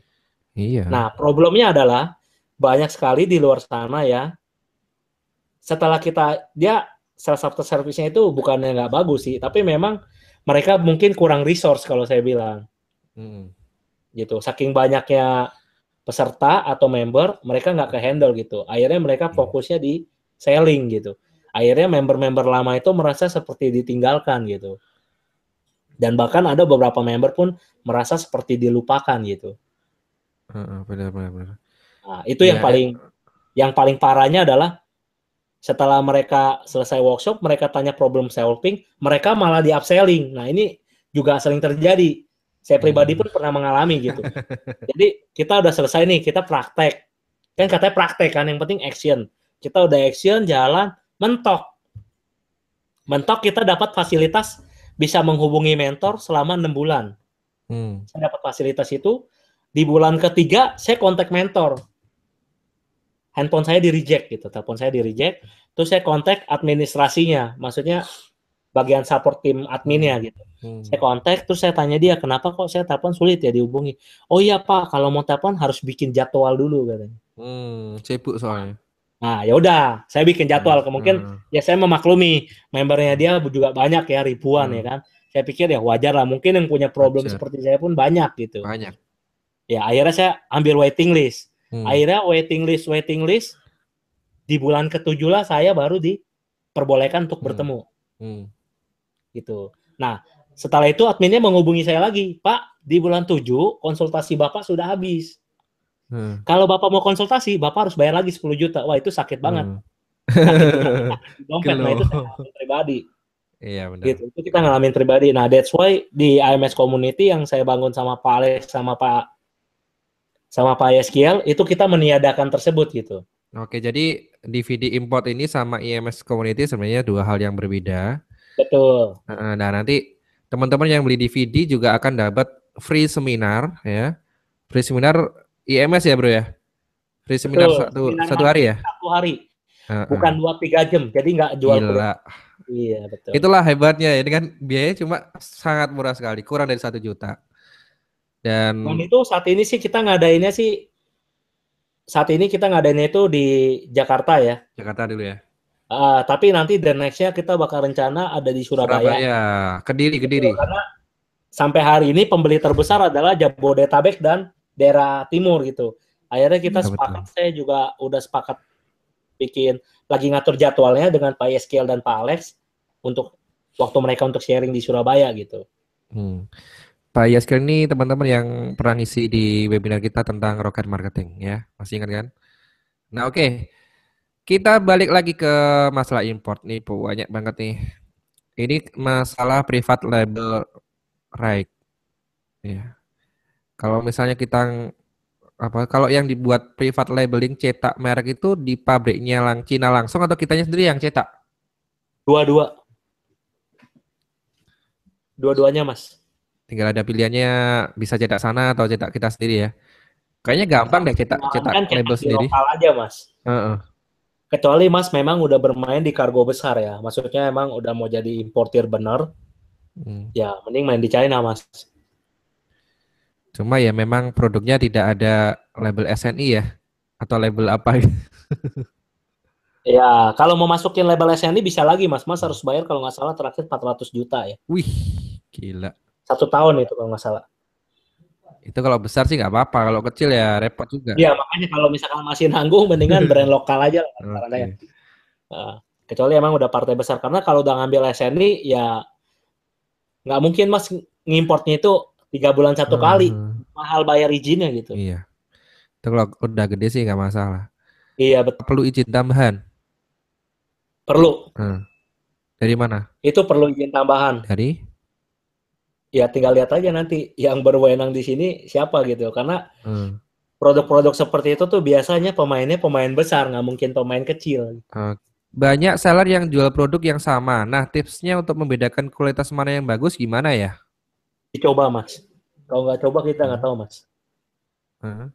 Iya. Nah, problemnya adalah banyak sekali di luar sana ya. Setelah kita dia self service-nya itu bukannya nggak bagus sih, tapi memang mereka mungkin kurang resource kalau saya bilang Hmm, gitu. Saking banyaknya peserta atau member, mereka nggak ke handle gitu. Akhirnya mereka iya. fokusnya di selling gitu. Akhirnya member-member lama itu merasa seperti ditinggalkan gitu. Dan bahkan ada beberapa member pun merasa seperti dilupakan gitu. Heeh, benar, benar, benar. Nah, itu Iya, yang paling parahnya adalah setelah mereka selesai workshop, mereka tanya problem solving, mereka malah di upselling. Nah, ini juga sering terjadi. Saya pribadi hmm, pun pernah mengalami gitu. Jadi kita udah selesai nih, kita praktek. Kan katanya praktek kan, yang penting action. Kita udah action, jalan, mentok. Mentok kita dapat fasilitas bisa menghubungi mentor selama 6 bulan. hmm, Saya dapat fasilitas itu, di bulan ketiga saya kontak mentor. Handphone saya di reject gitu, telepon saya di reject, terus saya kontak administrasinya, maksudnya bagian support tim adminnya hmm, gitu. Saya hmm, kontak, terus saya tanya dia, kenapa kok saya telepon sulit ya dihubungi? Oh iya Pak, kalau mau telepon harus bikin jadwal dulu katanya. sibuk soalnya. Nah ya udah, saya bikin Hmm, jadwal. Mungkin hmm, ya saya memaklumi membernya hmm, dia juga banyak ya, ribuan ya hmm. kan. Saya pikir ya wajar lah, mungkin yang punya problem Wajar, seperti saya pun banyak gitu. banyak. Ya akhirnya saya ambil waiting list. Hmm, Akhirnya waiting list di bulan ketujuh lah saya baru diperbolehkan untuk hmm, bertemu hmm, gitu. Nah, setelah itu adminnya menghubungi saya lagi, Pak, di bulan 7 konsultasi Bapak sudah habis. hmm, Kalau Bapak mau konsultasi, Bapak harus bayar lagi 10 juta. Wah, itu sakit banget. hmm. Sakit bukan sakit di dompet. Nah, itu saya Gelo. ngalamin pribadi. Iya benar. Gitu. Itu kita ngalamin pribadi. Nah, that's why di IMS Community yang saya bangun sama Pak Alex sama Pak Yeskiel, itu kita meniadakan tersebut gitu. Oke, jadi DVD import ini sama IMS Community sebenarnya dua hal yang berbeda. Betul. Nah, nanti teman-teman yang beli DVD juga akan dapat free seminar ya. Free seminar IMS ya, Bro ya. Free seminar Betul. satu Seminar satu hari ya. marketing 1 hari. Bukan Heeh. 2-3 jam. Jadi nggak jual kuliah. Gila. Iya, betul. Itulah hebatnya ya. Ini kan biayanya cuma sangat murah sekali, kurang dari 1 juta. Dan Dan itu saat ini kita ngadainnya itu di Jakarta ya. Jakarta dulu ya. Tapi nanti the next-nya kita bakal rencana ada di Surabaya. Surabaya, Kediri, Betul, Kediri. karena sampai hari ini pembeli terbesar adalah Jabodetabek dan daerah timur gitu. Akhirnya kita Iya betul. sepakat, saya juga udah sepakat bikin lagi ngatur jadwalnya dengan Pak Yeskiel dan Pak Alex untuk waktu mereka untuk sharing di Surabaya gitu. Hmm. Pak Yaskil ini teman-teman yang pernah ngisi di webinar kita tentang rocket marketing ya. Masih ingat kan? Nah, oke. Kita balik lagi ke masalah import nih, banyak banget nih. Ini masalah private label right ya. Kalau misalnya kita kalau yang dibuat private labeling cetak merek itu di pabriknya Cina langsung atau kitanya sendiri yang cetak? Dua-dua, dua-duanya Mas. Tinggal ada pilihannya bisa cetak sana atau cetak kita sendiri ya. Kayaknya gampang deh cetak cetak Kan cetak label di sendiri. lokal aja Mas. Heeh. Kecuali Mas memang udah bermain di kargo besar ya. Maksudnya emang udah mau jadi importir bener, Hmm. ya mending main di China Mas. Cuma ya memang produknya tidak ada label SNI ya atau label apa gitu. Ya, kalau mau masukin label SNI bisa lagi Mas. Mas harus bayar kalau nggak salah terakhir 400 juta ya. Wih, gila. 1 tahun itu kalau nggak salah. Itu kalau besar sih nggak apa-apa, kalau kecil ya repot juga. Iya, makanya kalau misalkan masih nanggung, mendingan brand lokal aja lah saran saya. Oke. Nah, kecuali emang udah partai besar. Karena kalau udah ngambil SNI, ya nggak mungkin Mas ngimportnya itu 3 bulan 1 kali. Hmm, Mahal bayar izinnya gitu. iya. Itu kalau udah gede sih nggak masalah. Iya, betul. Perlu izin tambahan. Perlu. Hmm. Dari mana? Itu perlu izin tambahan. Dari? Ya tinggal lihat aja nanti yang berwenang di sini siapa gitu. Karena Hmm. produk-produk seperti itu tuh biasanya pemainnya pemain besar, nggak mungkin pemain kecil. Eh, banyak seller yang jual produk yang sama. Nah, tipsnya untuk membedakan kualitas mana yang bagus gimana ya? Dicoba Mas. Kalau nggak coba kita nggak Hmm. tahu Mas. Hmm.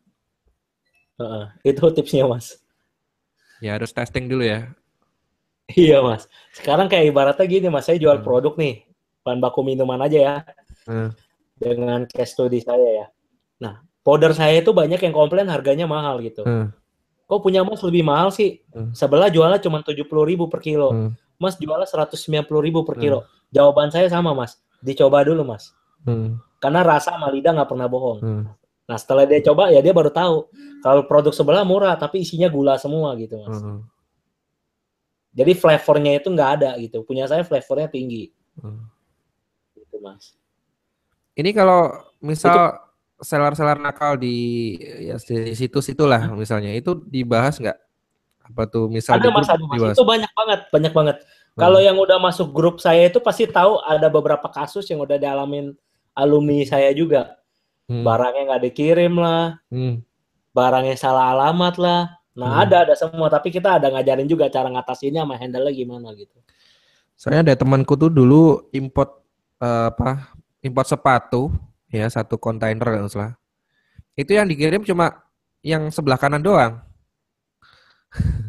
Itu tipsnya Mas. Ya harus testing dulu ya. Iya Mas. Sekarang kayak ibaratnya gini Mas, saya jual Hmm. produk nih, bahan baku minuman aja ya, Hmm. dengan case study saya ya. Nah, powder saya itu banyak yang komplain harganya mahal gitu. Hmm. Kok punya Mas lebih mahal sih? Hmm. Sebelah jualnya cuma 70.000 per kilo. Hmm. Mas jualnya 190.000 per Hmm. kilo. Jawaban saya sama Mas, dicoba dulu Mas. Hmm. Karena rasa sama lidah nggak pernah bohong. Hmm. Nah setelah dia coba ya dia baru tahu kalau produk sebelah murah tapi isinya gula semua gitu Mas. Hmm. Jadi flavornya itu nggak ada gitu. Punya saya flavornya tinggi Hmm. gitu Mas. Ini kalau Itu misal seller-seller nakal ya, di situs itulah misalnya itu dibahas nggak? Apa tuh misal di grup ada Mas. dibahas? Itu banyak banget, banyak banget. Kalau Hmm. yang udah masuk grup saya itu pasti tahu ada beberapa kasus yang udah dialamin alumni saya juga. Hmm. Barangnya nggak dikirim lah, Hmm. barangnya salah alamat lah. Nah Hmm. ada semua. Tapi kita ada ngajarin juga cara ngatasinnya sama handle-nya gimana gitu. Soalnya ada temanku tuh dulu import import sepatu ya 1 kontainer kalau nggak salah. Itu yang dikirim cuma yang sebelah kanan doang.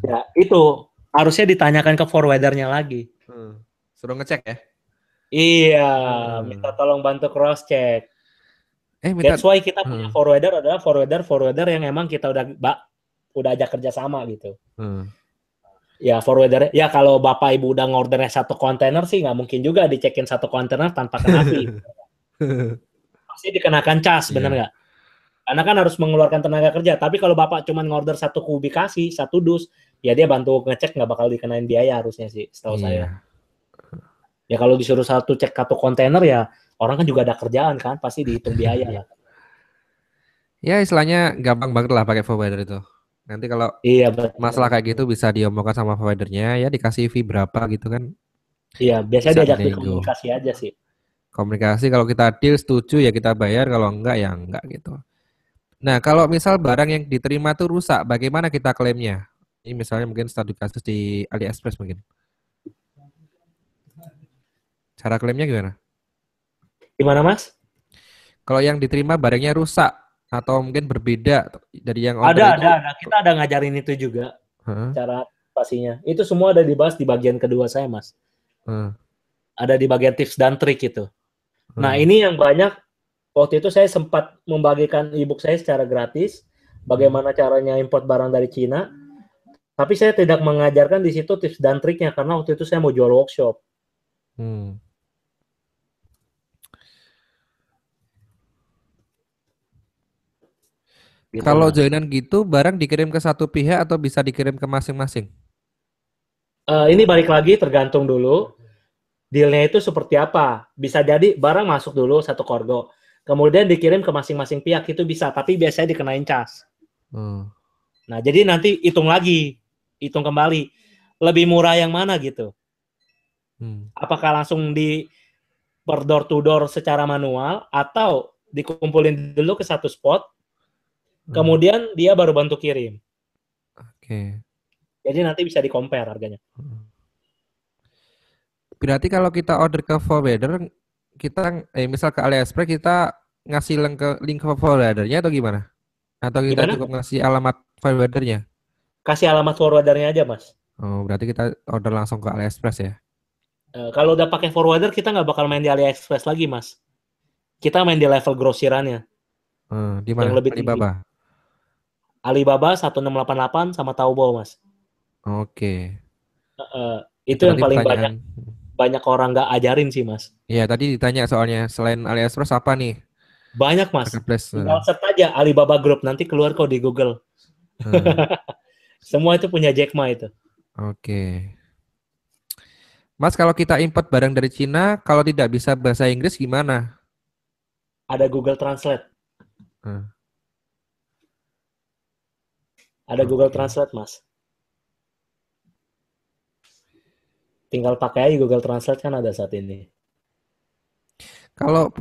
Ya itu harusnya ditanyakan ke forwardernya lagi. Hmm. Suruh ngecek ya. Iya, minta Hmm. tolong bantu cross check. Minta. That's why kita punya Hmm. forwarder adalah forwarder yang emang kita udah ajak kerja sama gitu. Hmm. Ya forwarder ya kalau bapak ibu udah ngordernya 1 kontainer sih nggak mungkin juga dicekin 1 kontainer tanpa kena fee. Pasti dikenakan cas, bener Iya. nggak? Karena kan harus mengeluarkan tenaga kerja. Tapi kalau bapak cuma ngorder 1 kubikasi, 1 dus, ya dia bantu ngecek nggak bakal dikenain biaya harusnya sih, setahu saya. Iya. Ya kalau disuruh cek 1 kontainer ya orang kan juga ada kerjaan kan, pasti dihitung biaya lah. Ya istilahnya gampang banget lah pakai provider itu. Nanti kalau Iya betul. masalah kayak gitu bisa diomongkan sama providernya ya dikasih fee berapa gitu kan Iya biasanya bisa diajak dinego. dikomunikasi aja sih. Komunikasi kalau kita deal setuju ya kita bayar kalau enggak ya enggak gitu. Nah kalau misal barang yang diterima tuh rusak bagaimana kita klaimnya? Ini misalnya mungkin studi kasus di AliExpress mungkin. Cara klaimnya gimana? Gimana Mas? Kalau yang diterima barangnya rusak atau mungkin berbeda dari yang order itu. Ada. Kita ada ngajarin itu juga Heeh, cara pastinya. Itu semua ada dibahas di bagian kedua saya Mas. heeh, Ada di bagian tips dan trik itu. Nah heeh, ini yang banyak waktu itu saya sempat membagikan ebook saya secara gratis. Bagaimana caranya import barang dari Cina. Tapi saya tidak mengajarkan di situ tips dan triknya karena waktu itu saya mau jual workshop. hmm. Gitu Kalau Mas. jalinan gitu barang dikirim ke satu pihak atau bisa dikirim ke masing-masing? Ini balik lagi tergantung dulu dealnya itu seperti apa. Bisa jadi barang masuk dulu satu kargo, kemudian dikirim ke masing-masing pihak itu bisa, tapi biasanya dikenain cas. Hmm. Nah, jadi nanti hitung lagi, hitung kembali, lebih murah yang mana gitu. Hmm. Apakah langsung di per door to door secara manual atau dikumpulin dulu ke satu spot, Hmm. kemudian dia baru bantu kirim. Oke. Jadi nanti bisa di compare harganya. Hmm. Berarti kalau kita order ke forwarder, kita misal ke AliExpress kita ngasih link ke forwardernya atau gimana? Atau kita Gimana? cukup ngasih alamat forwardernya? Kasih alamat forwardernya aja, Mas. Oh, berarti kita order langsung ke AliExpress ya? Kalau udah pakai forwarder kita nggak bakal main di AliExpress lagi mas. Kita main di level grosirannya Di yang mana? lebih tinggi. Alibaba. Alibaba 1688 sama Taobao mas. Oke. Eh, Itu itu yang tadi paling pertanyaan. banyak banyak orang nggak ajarin sih mas. Iya, tadi ditanya soalnya selain AliExpress apa nih? Banyak mas. Marketplace. Tinggal search aja Alibaba Group nanti keluar kok di Google. Eh, Semua itu punya Jack Ma itu. oke. Mas, kalau kita import barang dari Cina, kalau tidak bisa bahasa Inggris gimana? Ada Google Translate. Eh, Ada Google oke. Translate mas. Tinggal pakai aja Google Translate kan ada saat ini. Kalau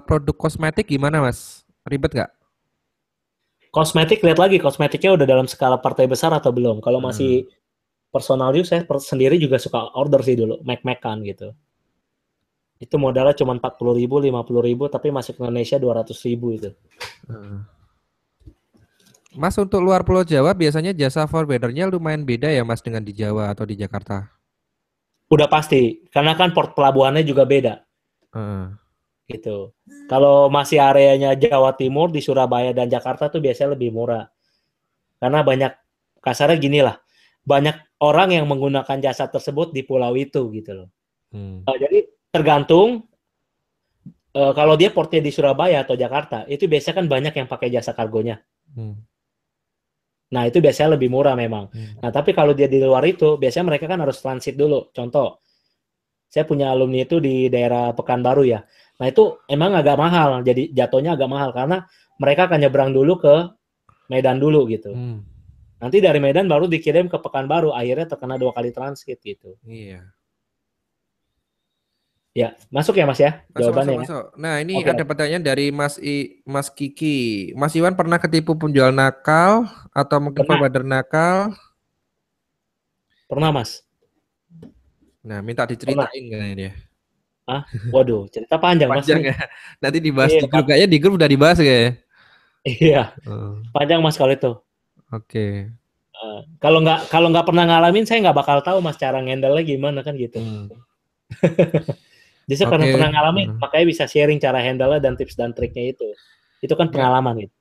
produk kosmetik gimana, Mas? Ribet nggak? Kosmetik lihat lagi kosmetiknya udah dalam skala partai besar atau belum. Kalau Eh, masih personal use saya sendiri juga suka order sih dulu, Mac-Macan gitu. Itu modalnya cuma 40.000, 50.000, tapi masuk ke Indonesia 200.000 itu. eh. Mas, untuk luar Pulau Jawa biasanya jasa forwardernya lumayan beda ya, Mas, dengan di Jawa atau di Jakarta? Udah pasti, karena kan port pelabuhannya juga beda Eh, gitu. Kalau masih areanya Jawa Timur di Surabaya dan Jakarta tuh biasanya lebih murah. Karena banyak kasarnya gini lah, banyak orang yang menggunakan jasa tersebut di pulau itu gitu loh. hmm, Jadi tergantung kalau dia portnya di Surabaya atau Jakarta, itu biasanya kan banyak yang pakai jasa kargonya. hmm, Nah, itu biasanya lebih murah memang. hmm. Nah, tapi kalau dia di luar itu, biasanya mereka kan harus transit dulu. Contoh, saya punya alumni itu di daerah Pekanbaru ya. Nah, itu emang agak mahal. Jadi jatuhnya agak mahal karena mereka akan nyebrang dulu ke Medan dulu gitu. Hmm, Nanti dari Medan baru dikirim ke Pekanbaru. Akhirnya terkena 2 kali transit gitu. iya. Ya, masuk ya Mas ya Masuk, masuk, jawabannya ya. masuk. Nah, ini Oke, ada pertanyaan dari Mas Kiki. Mas Iwan pernah ketipu penjual nakal atau mungkin pernah, forwarder nakal? pernah Mas. Nah, minta Pernah. diceritain kayaknya dia. Ah, waduh, cerita panjang Mas Panjang nih. ya. Nanti dibahas Iya, di grup. Kayaknya di grup udah dibahas kayaknya. iya, Oh, panjang Mas kalau itu. oke. Kalau nggak pernah ngalamin saya nggak bakal tahu mas cara ngendalnya gimana kan gitu. Hmm, Justru karena oke. pernah ngalamin Hmm, makanya bisa sharing cara handle dan tips dan triknya itu. Itu kan ya. pengalaman gitu.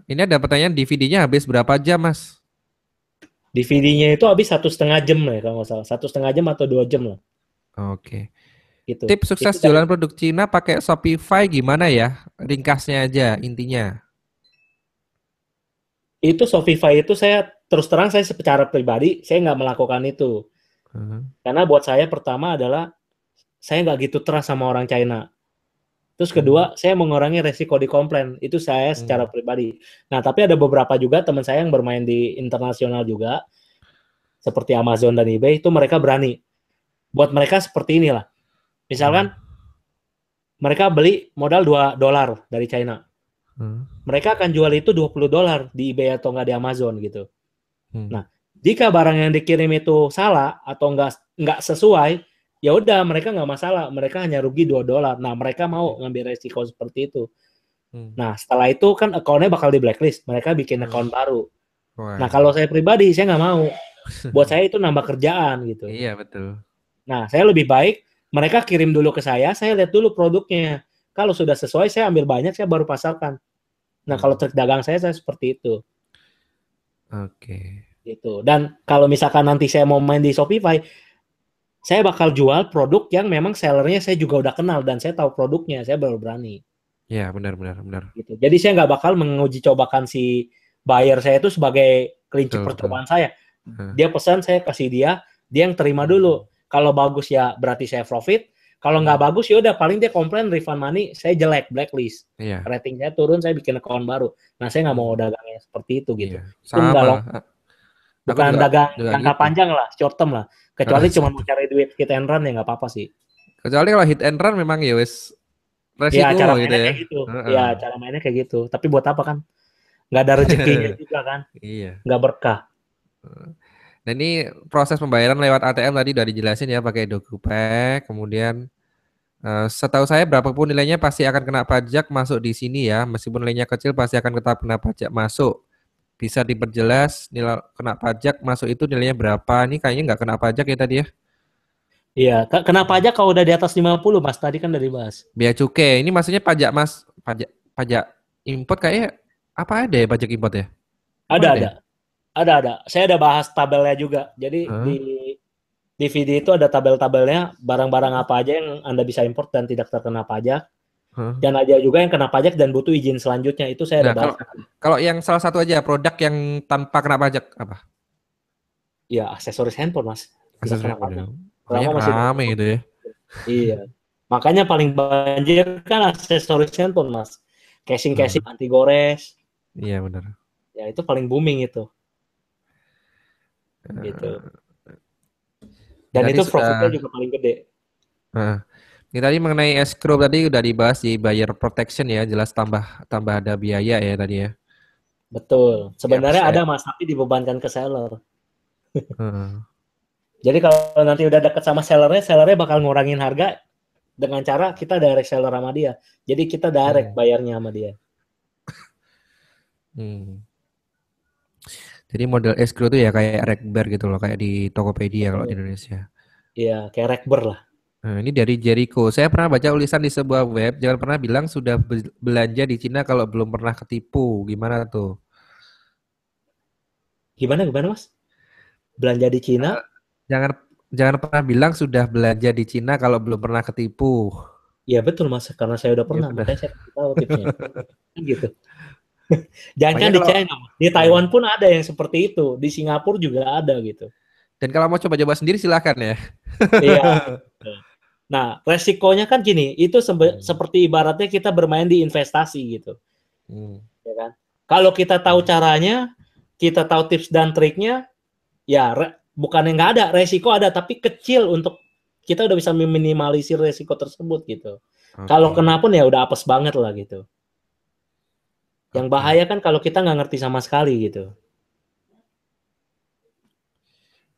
Ini ada pertanyaan DVD-nya habis berapa jam, Mas? DVD-nya itu habis 1,5 jam ya kalau nggak salah, 1,5 jam atau 2 jam lah Oke. gitu. Tips Itu sukses dari jualan produk Cina pakai Shopify gimana ya? Ringkasnya aja intinya. itu Shopify itu saya terus terang saya secara pribadi saya nggak melakukan itu Hmm, karena buat saya pertama adalah saya nggak gitu trust sama orang China. Terus hmm, kedua, saya mengurangi resiko di komplain. Itu saya secara hmm, pribadi. Nah, tapi ada beberapa juga teman saya yang bermain di internasional juga, seperti Amazon dan eBay, itu mereka berani. Buat mereka seperti inilah. hmm, Misalkan mereka beli modal $2 dari China. hmm, Mereka akan jual itu $20 di eBay atau nggak di Amazon gitu. hmm, Nah, jika barang yang dikirim itu salah atau nggak sesuai, ya udah mereka nggak masalah. Mereka hanya rugi $2. Nah, mereka mau ngambil resiko seperti itu. hmm, Nah, setelah itu kan account-nya bakal di blacklist. Mereka bikin hmm. account baru. Nah, Wah, kalau saya pribadi, saya nggak mau. Buat saya itu nambah kerjaan gitu. iya betul. Nah, saya lebih baik mereka kirim dulu ke saya lihat dulu produknya. Kalau sudah sesuai, saya ambil banyak, saya baru pasarkan. Nah, kalau Hmm, trik dagang saya seperti itu. oke. Gitu. Dan kalau misalkan nanti saya mau main di Shopify, saya bakal jual produk yang memang sellernya saya juga udah kenal dan saya tahu produknya, saya baru berani. Ya, benar, benar, benar. Gitu. Jadi saya nggak bakal menguji cobakan si buyer saya itu sebagai kelinci Betul, betul. percobaan saya. Hah, Dia pesan, saya kasih dia, dia yang terima hmm, dulu. Kalau bagus ya berarti saya profit. Kalau nggak hmm, bagus ya udah paling dia komplain refund money, saya jelek blacklist. iya. Rating saya turun, saya bikin account baru. Nah saya nggak mau Hmm, dagangnya seperti itu gitu. iya. Itu nggak Sama. long, Aku bukan juga dagang juga jangka gitu. panjang lah, short term lah. Kecuali cuma mau cari duit hit and run ya nggak apa-apa sih. Kecuali kalau hit and run memang ya wes Ya resiko cara gitu mainnya ya. kayak gitu. Heeh. Ya cara mainnya kayak gitu. Tapi buat apa kan? Nggak ada rezekinya juga kan? Iya. Nggak berkah. Nah ini proses pembayaran lewat ATM tadi udah dijelasin ya pakai DocuPay. Kemudian setahu saya berapapun nilainya pasti akan kena pajak masuk di sini ya. Meskipun nilainya kecil pasti akan tetap kena pajak masuk. bisa diperjelas nilai kena pajak masuk itu nilainya berapa? Ini kayaknya nggak kena pajak ya tadi ya. Iya, kenapa aja kalau udah di atas 50 Mas? Tadi kan udah dibahas. Bea cukai. Ini maksudnya pajak Mas, pajak pajak import kayak apa ada ya pajak import ya? Emang Ada, ada ada. ya? Ada. Saya ada bahas tabelnya juga. Jadi di Hah? DVD itu ada tabel-tabelnya barang-barang apa aja yang Anda bisa import dan tidak terkena pajak. Hah? Dan ada juga yang kena pajak dan butuh izin selanjutnya. Itu saya ada Nah, kalau bahas. kalau yang salah satu aja produk yang tanpa kena pajak apa? Ya, aksesoris handphone, Mas. Tidak Aksesoris kena handphone. pajak. Makanya Selama masih dalam rame itu ya. Iya. Makanya paling banjir kan aksesoris handphone, Mas. Casing-casing Hmm, anti gores. iya benar. Ya, itu paling booming itu. Gitu. Eh, ini Dan tadi itu sudah. profitnya juga paling gede. Nah, ini tadi mengenai escrow tadi udah dibahas di buyer protection ya, jelas tambah tambah ada biaya ya tadi ya. Betul. Ya, Sebenarnya ada, Mas, tapi dibebankan ke seller. hmm, Jadi kalau nanti udah deket sama sellernya, sellernya bakal ngurangin harga dengan cara kita direct seller sama dia. Jadi kita direct hmm, bayarnya sama dia. hmm. Jadi model escrow itu ya kayak Rekber gitu loh, kayak di Tokopedia kalau di Betul. Indonesia. Iya, kayak rekber lah. Nah, ini dari Jericho. Saya pernah baca tulisan di sebuah web, jangan pernah bilang sudah belanja di Cina kalau belum pernah ketipu. Gimana tuh? Gimana, Mas? Belanja di Cina? Jangan jangan pernah bilang sudah belanja di Cina kalau belum pernah ketipu. Ya betul, Mas. Karena saya udah Iya pernah, benar. makanya saya kasih tahu tipsnya. Kan gitu. Jangan kan Makanya di kalau China, Mas. Di eh, Taiwan pun ada yang seperti itu. Di Singapura juga ada gitu. dan kalau mau coba-coba sendiri silakan ya. Iya. Nah, resikonya kan gini, itu Hmm. seperti ibaratnya kita bermain di investasi gitu, Hmm. ya kan? Kalau kita tahu caranya, kita tahu tips dan triknya, ya bukan yang nggak ada, resiko ada, tapi kecil untuk kita udah bisa meminimalisir resiko tersebut gitu. Kalau Oke, kena pun ya udah apes banget lah gitu. Yang oke, bahaya kan kalau kita nggak ngerti sama sekali gitu.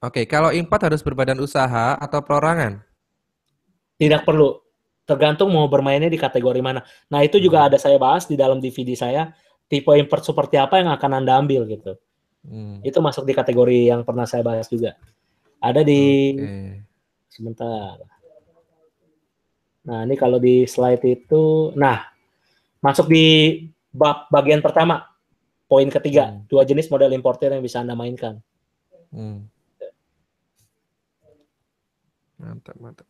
oke. Kalau import harus berbadan usaha atau perorangan? Tidak perlu, tergantung mau bermainnya di kategori mana. Nah itu juga Hmm. ada saya bahas di dalam DVD saya, tipe import seperti apa yang akan Anda ambil gitu. Hmm. Itu masuk di kategori yang pernah saya bahas juga. Ada di Oke. sebentar. Nah, ini kalau di slide itu, nah, masuk di bab bagian pertama, poin ketiga, Hmm. dua jenis model importer yang bisa Anda mainkan. Hmm. Mantap, mantap.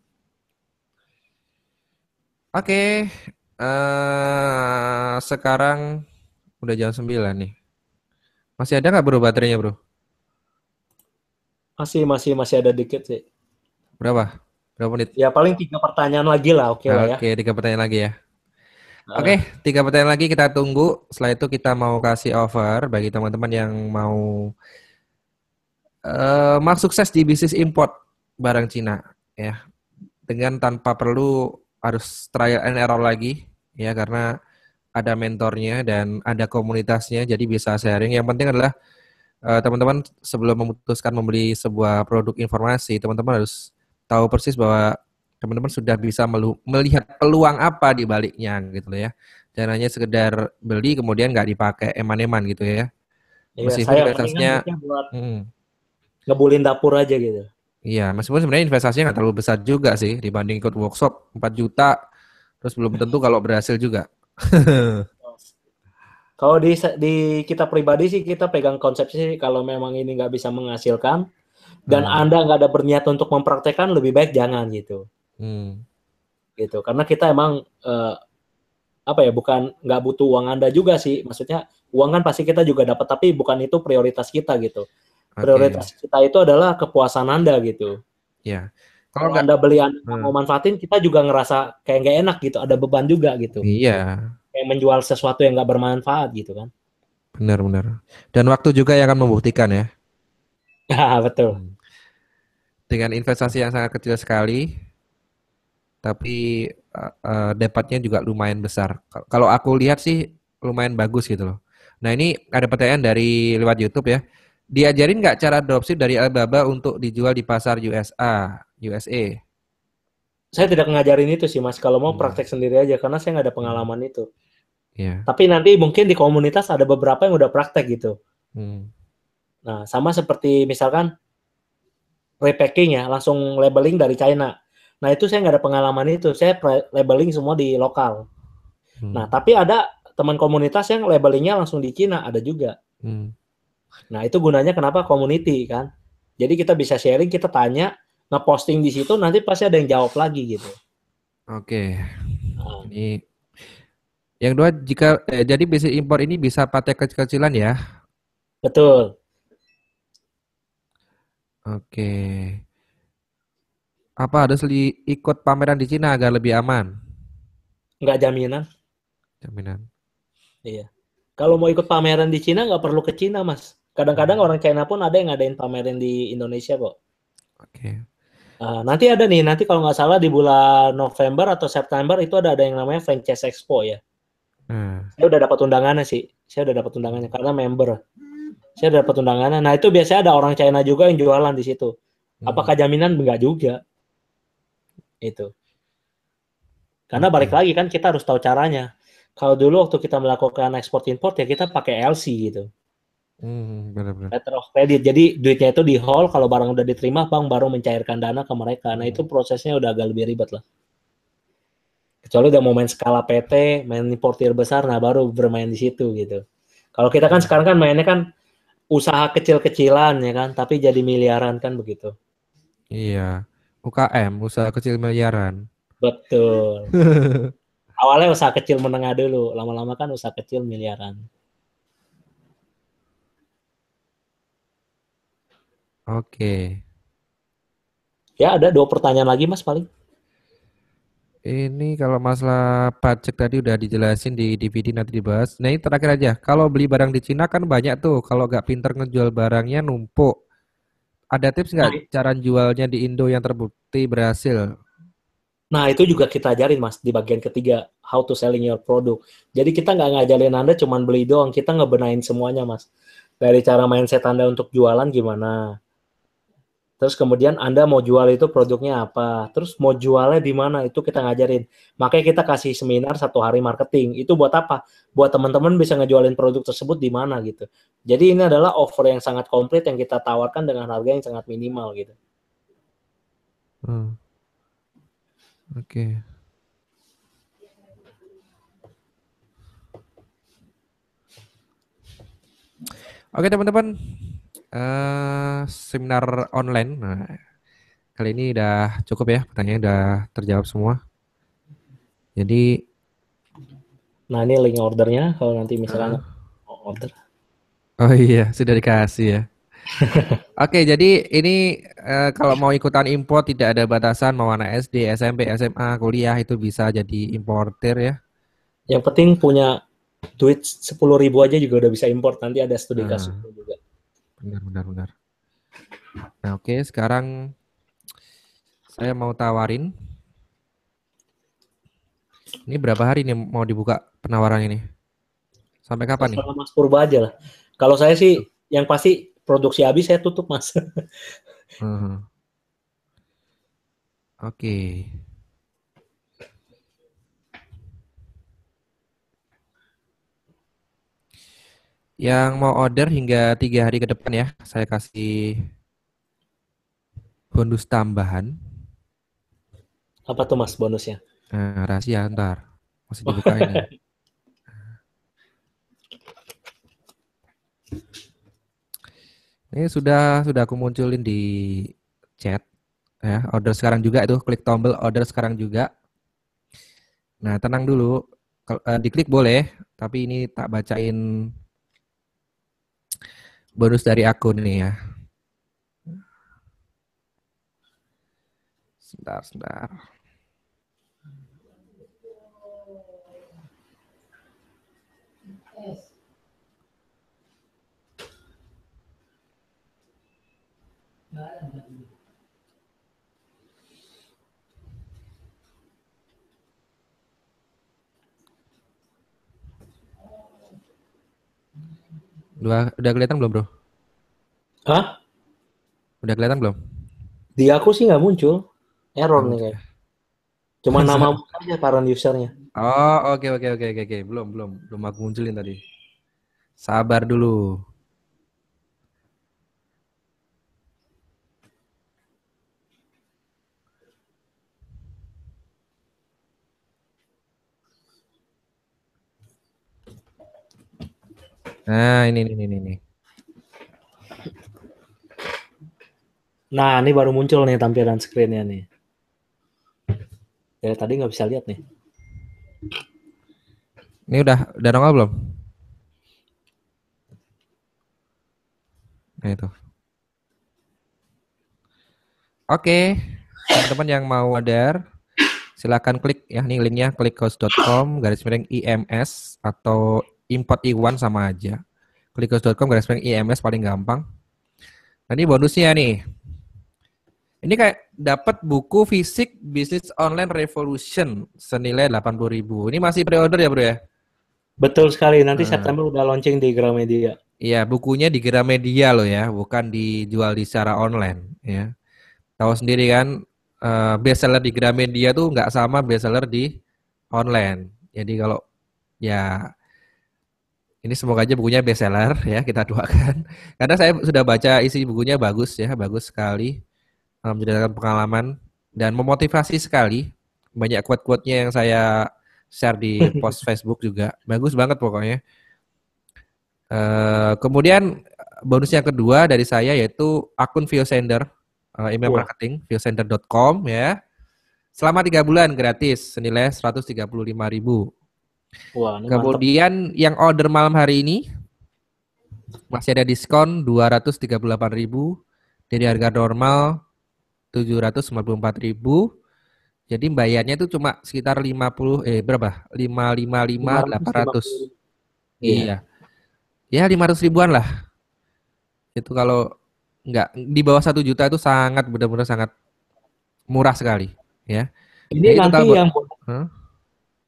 Oke, sekarang udah jam 9 nih. Masih ada nggak bro baterainya bro? Masih ada dikit sih. Berapa? Berapa menit? Ya paling 3 pertanyaan lagi lah, oke lah ya. Oke, 3 pertanyaan lagi ya. Oke, Uh, 3 pertanyaan lagi kita tunggu. Setelah itu kita mau kasih offer bagi teman-teman yang mau sukses di bisnis import barang Cina ya. Dengan tanpa perlu harus trial and error lagi ya karena ada mentornya dan ada komunitasnya jadi bisa sharing. Yang penting adalah teman-teman sebelum memutuskan membeli sebuah produk informasi, teman-teman harus tahu persis bahwa teman-teman sudah bisa melihat peluang apa di baliknya gitu loh ya. Jangan hanya sekedar beli kemudian nggak dipakai eman-eman gitu ya. iya, Meskipun saya mendingan investasinya, niatnya buat hmm, ngebulin dapur aja gitu. iya meskipun sebenarnya investasinya nggak terlalu besar juga sih dibanding ikut workshop 4 juta, terus belum tentu kalau berhasil juga. Kalau di kita pribadi sih kita pegang konsep sih kalau memang ini nggak bisa menghasilkan dan Hmm, Anda nggak ada berniat untuk mempraktekkan lebih baik jangan gitu. hmm, Gitu. Karena kita emang apa ya bukan nggak butuh uang Anda juga sih. Maksudnya uang kan pasti kita juga dapat tapi bukan itu prioritas kita gitu. oke, Prioritas kita itu adalah kepuasan Anda gitu. ya. Kalau Kalau nggak, Anda beli Anda nggak hmm, mau manfaatin, kita juga ngerasa kayak nggak enak gitu. Ada beban juga gitu. iya. Kayak menjual sesuatu yang nggak bermanfaat gitu kan. Benar-benar. Dan waktu juga yang akan membuktikan ya. Ya, betul. Hmm. Dengan investasi yang sangat kecil sekali, tapi dapatnya juga lumayan besar. Kalau aku lihat sih lumayan bagus gitu loh. Nah ini ada pertanyaan dari lewat YouTube ya. Diajarin nggak cara dropship dari Alibaba untuk dijual di pasar USA? Saya tidak ngajarin itu sih Mas. Kalau mau Hmm. praktek sendiri aja karena saya nggak ada Hmm. pengalaman itu. Ya. Tapi nanti mungkin di komunitas ada beberapa yang udah praktek gitu. Hmm. Nah, sama seperti misalkan repacking ya, langsung labeling dari China. Nah, itu saya nggak ada pengalaman itu. Saya labeling semua di lokal. Nah, Hmm. tapi ada teman komunitas yang labelingnya langsung di Cina, ada juga. Hmm. Nah, itu gunanya kenapa community kan? Jadi kita bisa sharing, kita tanya, ngeposting di situ, nanti pasti ada yang jawab lagi gitu. Oke. Nah, Ini yang dua jadi basic import ini bisa pakai kecil-kecilan ya. betul, Oke. Apa harus ikut pameran di Cina agar lebih aman? nggak jaminan. Jaminan. Iya. Kalau mau ikut pameran di Cina nggak perlu ke Cina, Mas. Kadang-kadang Hmm. orang China pun ada yang ngadain pameran di Indonesia kok. Oke. Nanti ada nih, nanti kalau nggak salah di bulan November atau September itu ada yang namanya Franchise Expo ya. Nah. Saya udah dapat undangannya sih. Saya udah dapat undangannya karena member. Saya udah dapat undangannya. Nah itu biasanya ada orang China juga yang jualan di situ. Hmm. Apakah jaminan? Enggak juga. Itu. Karena balik Oke. lagi kan kita harus tahu caranya. Kalau dulu waktu kita melakukan ekspor import ya kita pakai LC gitu. Benar-benar. Letter of credit. Jadi duitnya itu di hold, kalau barang udah diterima, bank baru mencairkan dana ke mereka. Nah itu Hmm. prosesnya udah agak lebih ribet lah. Kecuali udah mau main skala PT, main importir besar, nah baru bermain di situ gitu. Kalau kita kan sekarang kan mainnya kan usaha kecil-kecilan ya kan, tapi jadi miliaran kan begitu. Iya. UKM, usaha kecil miliaran. Betul. Awalnya usaha kecil menengah dulu, lama-lama kan usaha kecil miliaran. Oke. Ya ada dua pertanyaan lagi Mas paling. Ini kalau masalah pajak tadi udah dijelasin di DVD nanti dibahas. Nah ini terakhir aja. Kalau beli barang di Cina kan banyak tuh. Kalau nggak pinter ngejual barangnya numpuk. Ada tips Nah, nggak cara jualnya di Indo yang terbukti berhasil? nah, itu juga kita ajarin Mas di bagian ketiga, how to selling your product. Jadi kita nggak ngajarin Anda cuman beli doang, kita ngebenahin semuanya Mas. Dari cara mindset Anda untuk jualan gimana. Terus kemudian Anda mau jual itu produknya apa. Terus mau jualnya di mana itu kita ngajarin. Makanya kita kasih seminar 1 hari marketing. Itu buat apa? Buat teman-teman bisa ngejualin produk tersebut di mana gitu. Jadi ini adalah offer yang sangat komplit yang kita tawarkan dengan harga yang sangat minimal gitu. Hmm, oke. Oke teman-teman. Seminar online. Nah, kali ini udah cukup ya. Pertanyaannya udah terjawab semua. Jadi, Nah ini link ordernya kalau nanti misalkan eh, mau order. oh iya sudah dikasih ya. Oke, jadi ini kalau mau ikutan impor tidak ada batasan mau anak SD, SMP, SMA, kuliah itu bisa jadi importer ya. Yang penting punya duit 10.000 aja juga udah bisa import. Nanti ada studi Nah, kasusnya juga. benar benar benar. Nah, oke, sekarang saya mau tawarin. Ini berapa hari nih mau dibuka penawaran ini? Sampai kapan nih? Terserah Mas Purba aja lah. Kalau saya sih yang pasti produksi habis saya tutup Mas. Mhm. Oke. Yang mau order hingga 3 hari ke depan ya, saya kasih bonus tambahan. Apa tuh Mas bonusnya? Nah, rahasia ntar masih dibuka ini. Ini sudah aku munculin di chat ya. Order sekarang juga itu klik tombol order sekarang juga. Nah, tenang dulu. Diklik boleh, tapi ini tak bacain bonus dari akun nih ya. Sebentar, sebentar. Udah kelihatan belum, Bro? Hah? Udah kelihatan belum? Di aku sih nggak muncul. Error Nggak nih muncul kayak. ya? Cuma Masa? namamu aja current usernya. Oh, oke oke oke oke oke. Belum aku munculin tadi. Sabar dulu. Nah, ini. Nah, ini baru muncul nih tampilan screen-nya nih. Ya, tadi nggak bisa lihat nih. Ini udah nongol belum? Nah, itu. Oke, teman-teman yang mau order, silakan klik ya, nih linknya clickhouse.com/IMS atau import iwan sama aja. clickhouse.com/IMS paling gampang. Nah, ini bonusnya nih. Ini kayak dapat buku fisik Business Online Revolution senilai 80.000. Ini masih pre-order ya, Bro ya? Betul sekali. Nanti Nah, September udah launching di Gramedia. iya, bukunya di Gramedia loh ya, bukan dijual di secara online ya. Tahu sendiri kan, bestseller di Gramedia tuh nggak sama bestseller di online. Jadi kalau ya ini semoga aja bukunya bestseller ya, kita doakan. Karena saya sudah baca isi bukunya bagus ya, bagus sekali. Menceritakan pengalaman dan memotivasi sekali. Banyak quote-quote-nya yang saya share di post Facebook juga. Bagus banget pokoknya. Kemudian bonus yang kedua dari saya yaitu akun Viosender, email Wah, marketing, viosender.com ya. Selama 3 bulan gratis senilai 135.000. wah, ini mantep. Kemudian yang order malam hari ini masih ada diskon 238.000 dari harga normal 794.000. Jadi bayarnya itu cuma sekitar 50 berapa? 555 800. 550. Iya. Iya. Ya 500 ribuan lah. Itu kalau nggak di bawah 1 juta itu sangat benar-benar sangat murah sekali ya. Ini Jadi total nanti yang Hah?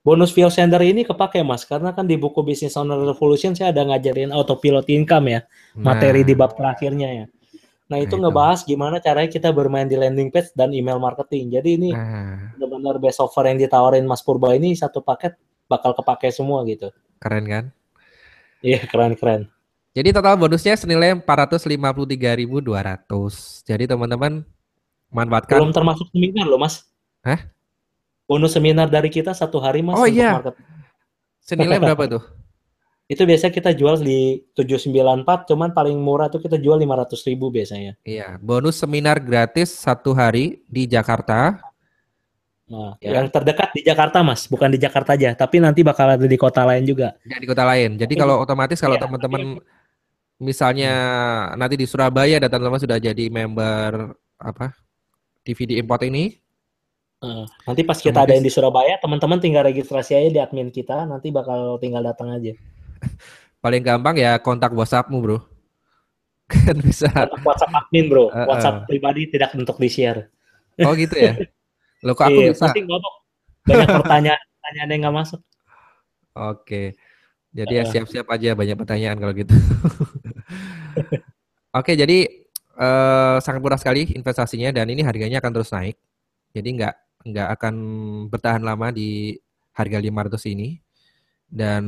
bonus View Sender ini kepake Mas, karena kan di buku Business Owner Revolution saya ada ngajarin autopilot income ya, materi di Nah, bab terakhirnya ya. Nah nah itu itu. ngebahas gimana caranya kita bermain di landing page dan email marketing. Jadi ini Nah, benar-benar best offer yang ditawarin Mas Purba ini satu paket bakal kepake semua gitu. keren kan? Iya keren-keren. Jadi total bonusnya senilai 453.200. Jadi teman-teman Belum manfaatkan. termasuk seminar loh Mas. Hah? Bonus seminar dari kita 1 hari Mas Oh untuk iya, marketing. senilai berapa tuh? Itu biasanya kita jual di 794, cuman paling murah tuh kita jual 500.000 biasanya. Iya, bonus seminar gratis 1 hari di Jakarta Nah, yang ya. terdekat di Jakarta Mas, bukan di Jakarta aja, tapi nanti bakal ada di kota lain juga. Dan di kota lain. Jadi Tapi kalau otomatis kalau iya, tapi teman-teman misalnya hmm, nanti di Surabaya dan teman-teman sudah jadi member apa DVD Import ini, nanti pas kita adain otomatis di Surabaya, teman-teman tinggal registrasi aja di admin kita, nanti bakal tinggal datang aja. paling gampang ya kontak WhatsAppmu bro. Kan bisa. Kontak WhatsApp admin bro, WhatsApp Heeh. pribadi tidak untuk di-share. Oh gitu ya. Loh kok aku Iya, bisa? pusing banget. Banyak pertanyaan yang nggak masuk. Oke. Jadi ya Uh, siap-siap aja banyak pertanyaan kalau gitu. Oke, jadi sangat murah sekali investasinya dan ini harganya akan terus naik. Jadi nggak akan bertahan lama di harga 500 ini dan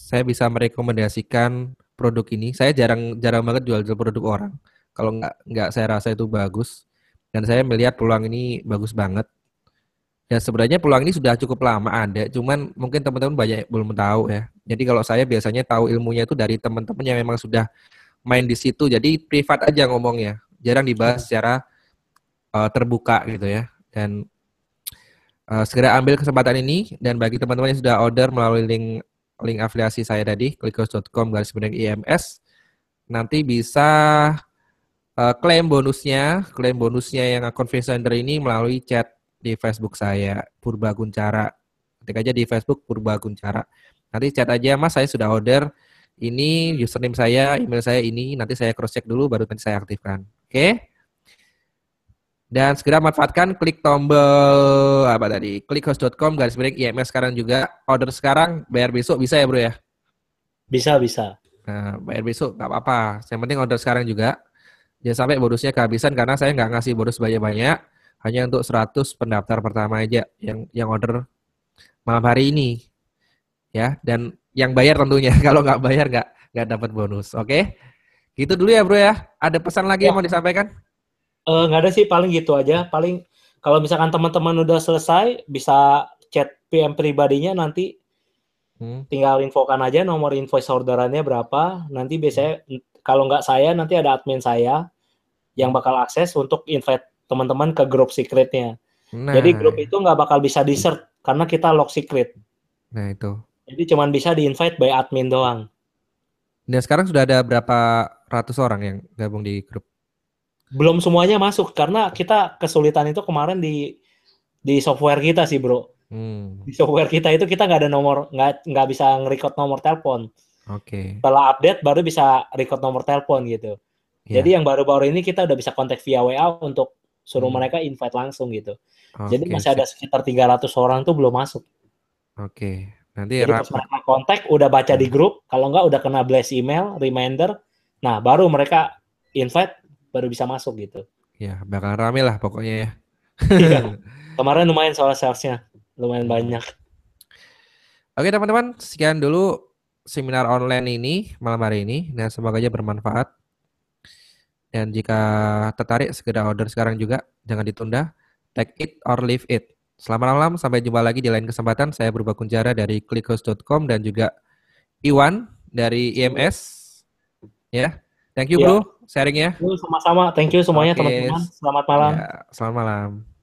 saya bisa merekomendasikan produk ini. Saya jarang jarang banget jual produk orang. Kalau nggak saya rasa itu bagus dan saya melihat peluang ini bagus banget. Dan sebenarnya peluang ini sudah cukup lama ada, cuman mungkin teman-teman banyak belum tahu ya. Jadi kalau saya biasanya tahu ilmunya itu dari teman-teman yang memang sudah main di situ. Jadi privat aja ngomongnya, jarang dibahas secara terbuka gitu ya. Dan segera ambil kesempatan ini dan bagi teman-teman yang sudah order melalui link afiliasi saya tadi clickhouse.com/IMS nanti bisa klaim bonusnya yang akun Facender ini melalui chat di Facebook saya Purba Guncara. Ketik aja di Facebook Purba Guncara. Nanti chat aja Mas, saya sudah order. Ini username saya, email saya ini. Nanti saya cross check dulu baru nanti saya aktifkan. Oke? Dan segera manfaatkan klik tombol apa tadi? clickhouse.com/IMS sekarang juga. Order sekarang, bayar besok bisa ya, Bro ya? bisa. Nah, bayar besok nggak apa-apa. Yang penting order sekarang juga. Jangan sampai bonusnya kehabisan karena saya nggak ngasih bonus banyak-banyak. Hanya untuk 100 pendaftar pertama aja yang order malam hari ini. Ya, dan yang bayar tentunya. Kalau nggak bayar nggak dapat bonus. Oke? Gitu dulu ya bro ya. Ada pesan lagi yang Ya, mau disampaikan? nggak ada sih, paling gitu aja. Paling kalau misalkan teman-teman udah selesai, bisa chat PM pribadinya nanti tinggal infokan aja nomor invoice orderannya berapa. Nanti biasanya kalau nggak saya, nanti ada admin saya yang bakal akses untuk invite teman-teman ke grup secretnya. Jadi Nah, grup itu nggak bakal bisa di-search karena kita lock secret. nah itu. Jadi cuma bisa di-invite by admin doang. Dan sekarang sudah ada berapa ratus orang yang gabung di grup? Belum semuanya masuk karena kita kesulitan itu kemarin di software kita sih bro. Hmm, Di software kita itu kita nggak ada nomor, nggak bisa nge-record nomor telepon. oke. Setelah update baru bisa record nomor telepon gitu. Jadi Ya. yang baru-baru ini kita udah bisa kontak via WA untuk suruh Hmm, mereka invite langsung gitu. Jadi oke, masih ada sip. sekitar 300 orang tuh belum masuk. Oke. Nanti Jadi pas mereka kontak udah baca di nah, grup, kalau nggak udah kena blast email, reminder, nah baru mereka invite baru bisa masuk gitu. ya bakal rame lah pokoknya ya. Iya. Kemarin lumayan soal salesnya, lumayan Hmm. banyak. Oke teman-teman, sekian dulu seminar online ini malam hari ini. Nah, semoga aja bermanfaat. Dan jika tertarik, segera order sekarang juga. Jangan ditunda. Take it or leave it. Selamat malam, sampai jumpa lagi di lain kesempatan. Saya Purba Kunchara dari clickhouse.com dan juga Iwan dari IMS. Ya, thank you Iya, bro, sharing ya. sama-sama. Thank you semuanya Oke, teman-teman. Selamat malam. ya, selamat malam.